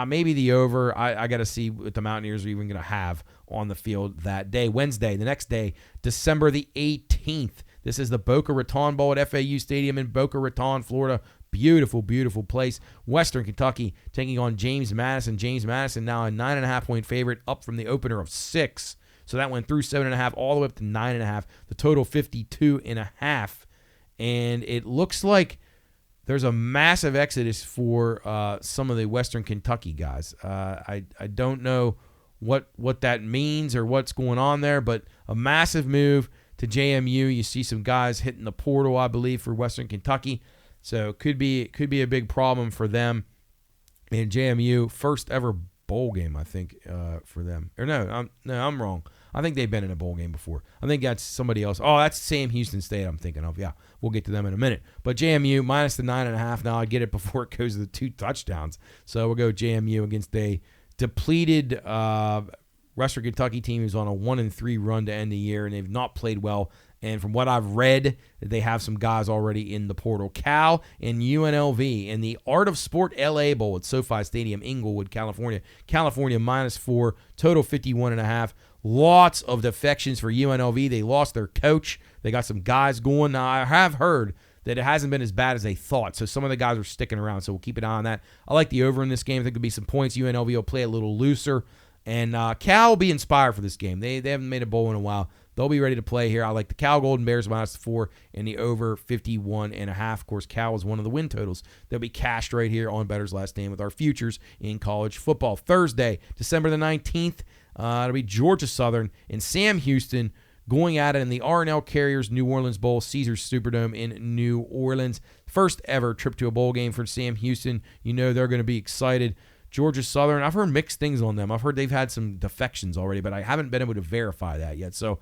Maybe the over. I got to see what the Mountaineers are even going to have on the field that day. Wednesday, the next day, December the 18th. This is the Boca Raton Bowl at FAU Stadium in Boca Raton, Florida. Beautiful, beautiful place. Western Kentucky taking on James Madison. James Madison now a 9.5-point favorite, up from the opener of 6. So that went through 7.5 all the way up to 9.5. The total 52.5. And it looks like there's a massive exodus for some of the Western Kentucky guys. I don't know what that means or what's going on there, but a massive move to JMU. You see some guys hitting the portal, I believe, for Western Kentucky. So it could be a big problem for them. And JMU, first ever bowl game, I think, for them. Or I'm wrong. I think they've been in a bowl game before. I think that's somebody else. Oh, that's Sam Houston State I'm thinking of. Yeah, we'll get to them in a minute. But JMU minus the 9.5. Now I get it before it goes to the 2 touchdowns. So we'll go JMU against a depleted Western Kentucky team who's on a 1-3 run to end the year, and they've not played well. And from what I've read, they have some guys already in the portal. Cal and UNLV in the Art of Sport LA Bowl at SoFi Stadium, Inglewood, California. California -4, total 51.5. Lots of defections for UNLV. They lost their coach. They got some guys going. Now, I have heard that it hasn't been as bad as they thought. So some of the guys are sticking around. So we'll keep an eye on that. I like the over in this game. I think there'll be some points. UNLV will play a little looser. And Cal will be inspired for this game. They haven't made a bowl in a while. They'll be ready to play here. I like the Cal Golden Bears -4 and the over 51.5. Of course, Cal is one of the win totals. They'll be cashed right here on Bettor's Last Stand with our futures in college football. Thursday, December the 19th, it'll be Georgia Southern and Sam Houston going at it in the R&L Carriers New Orleans Bowl, Caesars Superdome in New Orleans. First ever trip to a bowl game for Sam Houston. You know they're going to be excited. Georgia Southern, I've heard mixed things on them. I've heard they've had some defections already, but I haven't been able to verify that yet. So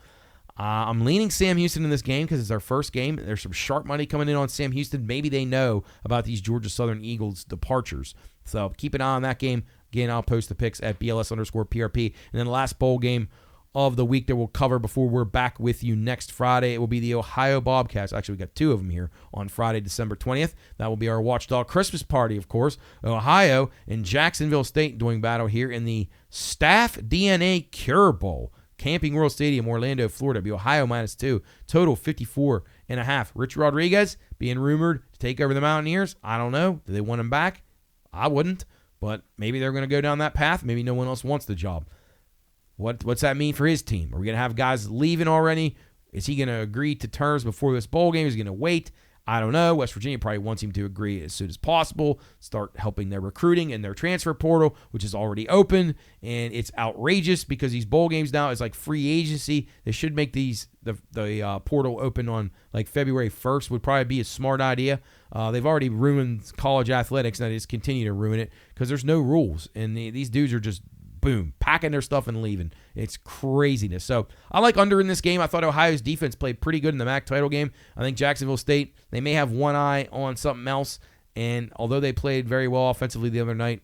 I'm leaning Sam Houston in this game because it's our first game. There's some sharp money coming in on Sam Houston. Maybe they know about these Georgia Southern Eagles departures. So keep an eye on that game. Again, I'll post the picks at BLS_PRP. And then the last bowl game of the week that we'll cover before we're back with you next Friday. It will be the Ohio Bobcats. Actually, we got two of them here on Friday, December 20th. That will be our Watchdog Christmas party, of course. Ohio and Jacksonville State doing battle here in the Staff DNA Cure Bowl. Camping World Stadium, Orlando, Florida. Be Ohio -2. Total 54.5. Rich Rodriguez being rumored to take over the Mountaineers. I don't know. Do they want him back? I wouldn't. But maybe they're going to go down that path. Maybe no one else wants the job. What's that mean for his team? Are we going to have guys leaving already? Is he going to agree to terms before this bowl game? Is he going to wait? I don't know. West Virginia probably wants him to agree as soon as possible, start helping their recruiting and their transfer portal, which is already open, and it's outrageous because these bowl games now is like free agency. They should make the portal open on like February 1st would probably be a smart idea. They've already ruined college athletics, and they just continue to ruin it because there's no rules, and these dudes are just boom, packing their stuff and leaving. It's craziness. So I like under in this game. I thought Ohio's defense played pretty good in the MAC title game. I think Jacksonville State, they may have one eye on something else. And although they played very well offensively the other night,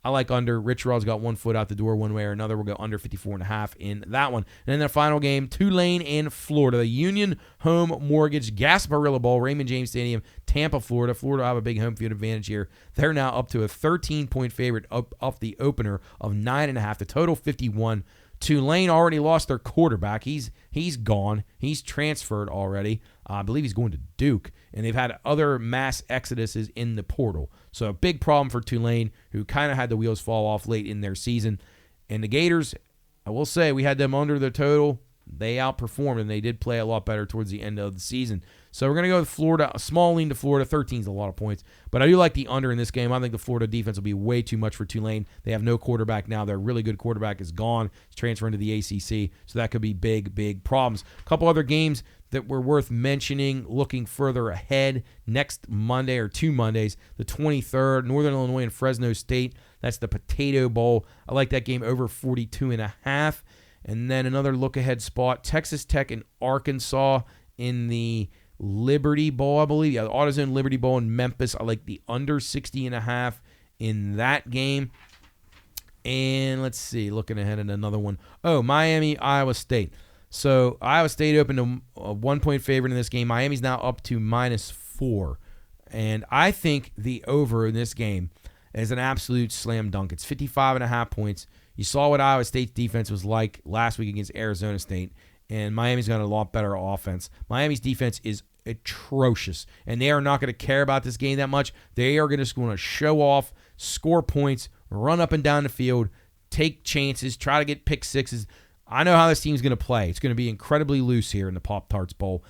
I like under. Rich Rod's got one foot out the door one way or another. We'll go under 54.5 in that one. And then the final game, Tulane and Florida. The Union Home Mortgage Gasparilla Bowl, Raymond James Stadium, Tampa, Florida. Florida have a big home field advantage here. They're now up to a 13-point favorite up the opener of 9.5. The total 51. Tulane already lost their quarterback. He's gone. He's transferred already. I believe he's going to Duke. And they've had other mass exoduses in the portal. So a big problem for Tulane, who kind of had the wheels fall off late in their season. And the Gators, I will say, we had them under the total. They outperformed, and they did play a lot better towards the end of the season. So we're going to go with Florida. A small lean to Florida. 13 is a lot of points. But I do like the under in this game. I think the Florida defense will be way too much for Tulane. They have no quarterback now. Their really good quarterback is gone. He's transferring to the ACC. So that could be big, big problems. A couple other games that were worth mentioning looking further ahead. Next Monday or 2 Mondays, the 23rd, Northern Illinois and Fresno State. That's the Potato Bowl. I like that game over 42.5. And then another look-ahead spot, Texas Tech and Arkansas in the Liberty Bowl, I believe. Yeah, the AutoZone Liberty Bowl in Memphis. I like the under 60.5 in that game. And let's see, looking ahead at another one. Oh, Miami, Iowa State. So Iowa State opened a 1-point favorite in this game. Miami's now up to -4. And I think the over in this game is an absolute slam dunk. It's 55.5 points. You saw what Iowa State's defense was like last week against Arizona State, and Miami's got a lot better offense. Miami's defense is atrocious, and they are not going to care about this game that much. They are just going to show off, score points, run up and down the field, take chances, try to get pick sixes. I know how this team's going to play. It's going to be incredibly loose here in the Pop-Tarts Bowl.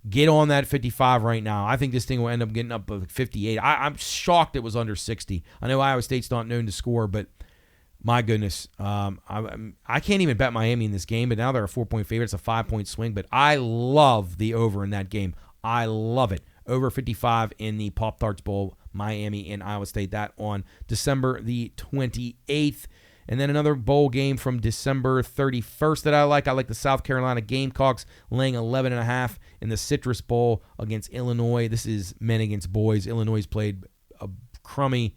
Get on that 55 right now. I think this thing will end up getting up to 58. I'm shocked it was under 60. I know Iowa State's not known to score, but my goodness, I can't even bet Miami in this game, but now they're a 4-point favorite. It's a 5-point swing, but I love the over in that game. I love it. Over 55 in the Pop-Tarts Bowl, Miami and Iowa State. That on December the 28th. And then another bowl game from December 31st that I like. I like the South Carolina Gamecocks laying 11.5 in the Citrus Bowl against Illinois. This is men against boys. Illinois played a crummy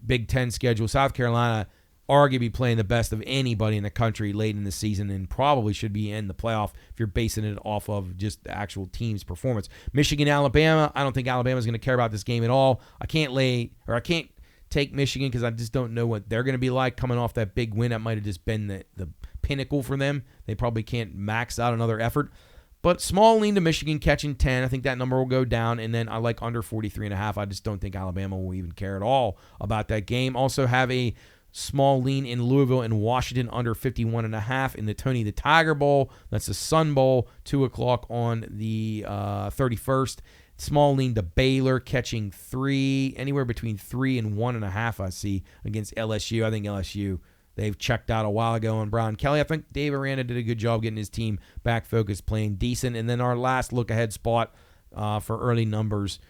Big Ten schedule. South Carolina arguably playing the best of anybody in the country late in the season and probably should be in the playoff if you're basing it off of just the actual team's performance. Michigan, Alabama. I don't think Alabama's going to care about this game at all. I can't take Michigan because I just don't know what they're going to be like coming off that big win. That might have just been the pinnacle for them. They probably can't max out another effort. But small lean to Michigan catching 10. I think that number will go down. And then I like under 43.5. I just don't think Alabama will even care at all about that game. Also have a small lean in Louisville and Washington under 51.5 in the Tony the Tiger Bowl. That's the Sun Bowl, 2 o'clock on the 31st. Small lean to Baylor catching 3, anywhere between 3 and 1.5 I see against LSU. I think LSU, they've checked out a while ago on Brian Kelly. I think Dave Aranda did a good job getting his team back focused, playing decent. And then our last look-ahead spot for early numbers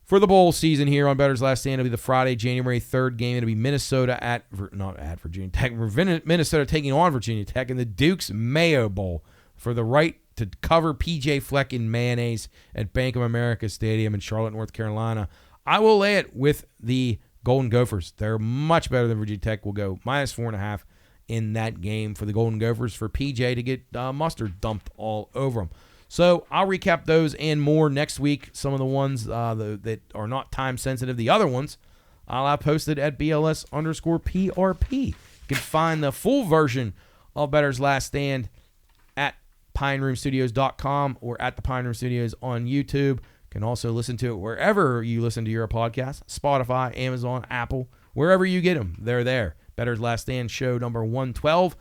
for the bowl season here on Bettor's Last Stand. It'll be the Friday, January 3rd game. It'll be Minnesota not at Virginia Tech. Minnesota taking on Virginia Tech in the Duke's Mayo Bowl for the right to cover PJ Fleck in mayonnaise at Bank of America Stadium in Charlotte, North Carolina. I will lay it with the Golden Gophers. They're much better than Virginia Tech. Will go -4.5 in that game for the Golden Gophers for PJ to get mustard dumped all over them. So I'll recap those and more next week. Some of the ones that are not time sensitive. The other ones I'll have posted at BLS_PRP. You can find the full version of Bettor's Last Stand at PineRoomStudios.com or at the Pine Room Studios on YouTube. You can also listen to it wherever you listen to your podcast, Spotify, Amazon, Apple, wherever you get them. They're there. Bettor's Last Stand, show number 112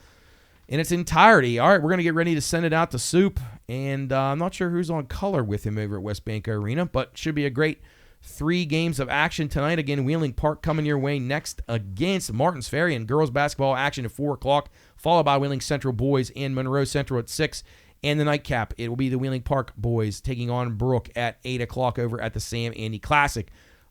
in its entirety. All right, we're going to get ready to send it out to Soup, and I'm not sure who's on color with him over at West Banco Arena, but should be a great 3 games of action tonight. Again, Wheeling Park coming your way next against Martins Ferry, and girls basketball action at 4 o'clock, followed by Wheeling Central boys and Monroe Central at 6. And the nightcap, it will be the Wheeling Park boys taking on Brook at 8 o'clock over at the Sam Andy Classic.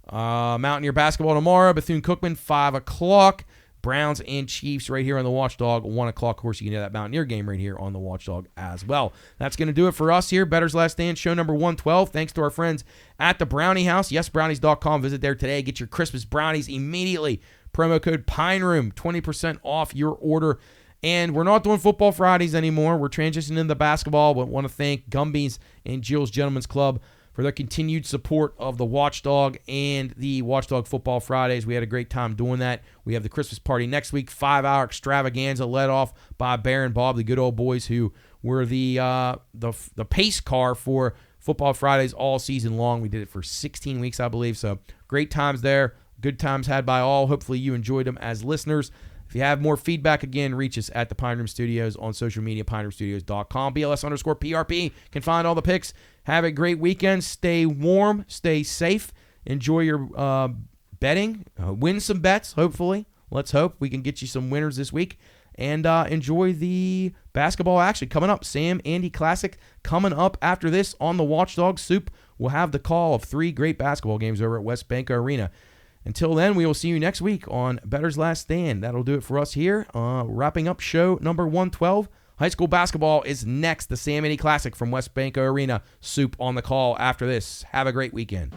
Mountaineer basketball tomorrow, Bethune-Cookman, 5 o'clock. Browns and Chiefs right here on the Watchdog, 1 o'clock. Of course, you can hear that Mountaineer game right here on the Watchdog as well. That's going to do it for us here. Bettor's Last Stand, show number 112. Thanks to our friends at the Brownie House. YesBrownies.com. Visit there today. Get your Christmas brownies immediately. Promo code PINEROOM, 20% off your order. And we're not doing Football Fridays anymore. We're transitioning into basketball, but want to thank Gumby's and Jill's Gentlemen's Club for their continued support of the Watchdog and the Watchdog Football Fridays. We had a great time doing that. We have the Christmas party next week, 5-hour extravaganza led off by Bear and Bob, the good old boys who were the pace car for Football Fridays all season long. We did it for 16 weeks, I believe. So great times there. Good times had by all. Hopefully you enjoyed them as listeners. If you have more feedback, again, reach us at the Pine Room Studios on social media, PineRoomStudios.com. BLS_PRP can find all the picks. Have a great weekend. Stay warm. Stay safe. Enjoy your betting. Win some bets, hopefully. Let's hope we can get you some winners this week. And enjoy the basketball action coming up. Sam Andy Classic coming up after this on the Watchdog. Soup will have the call of 3 great basketball games over at West Banco Arena. Until then, we will see you next week on Bettor's Last Stand. That'll do it for us here. Wrapping up show number 112. High school basketball is next. The Sam Andy Classic from West Banco Arena. Soup on the call after this. Have a great weekend.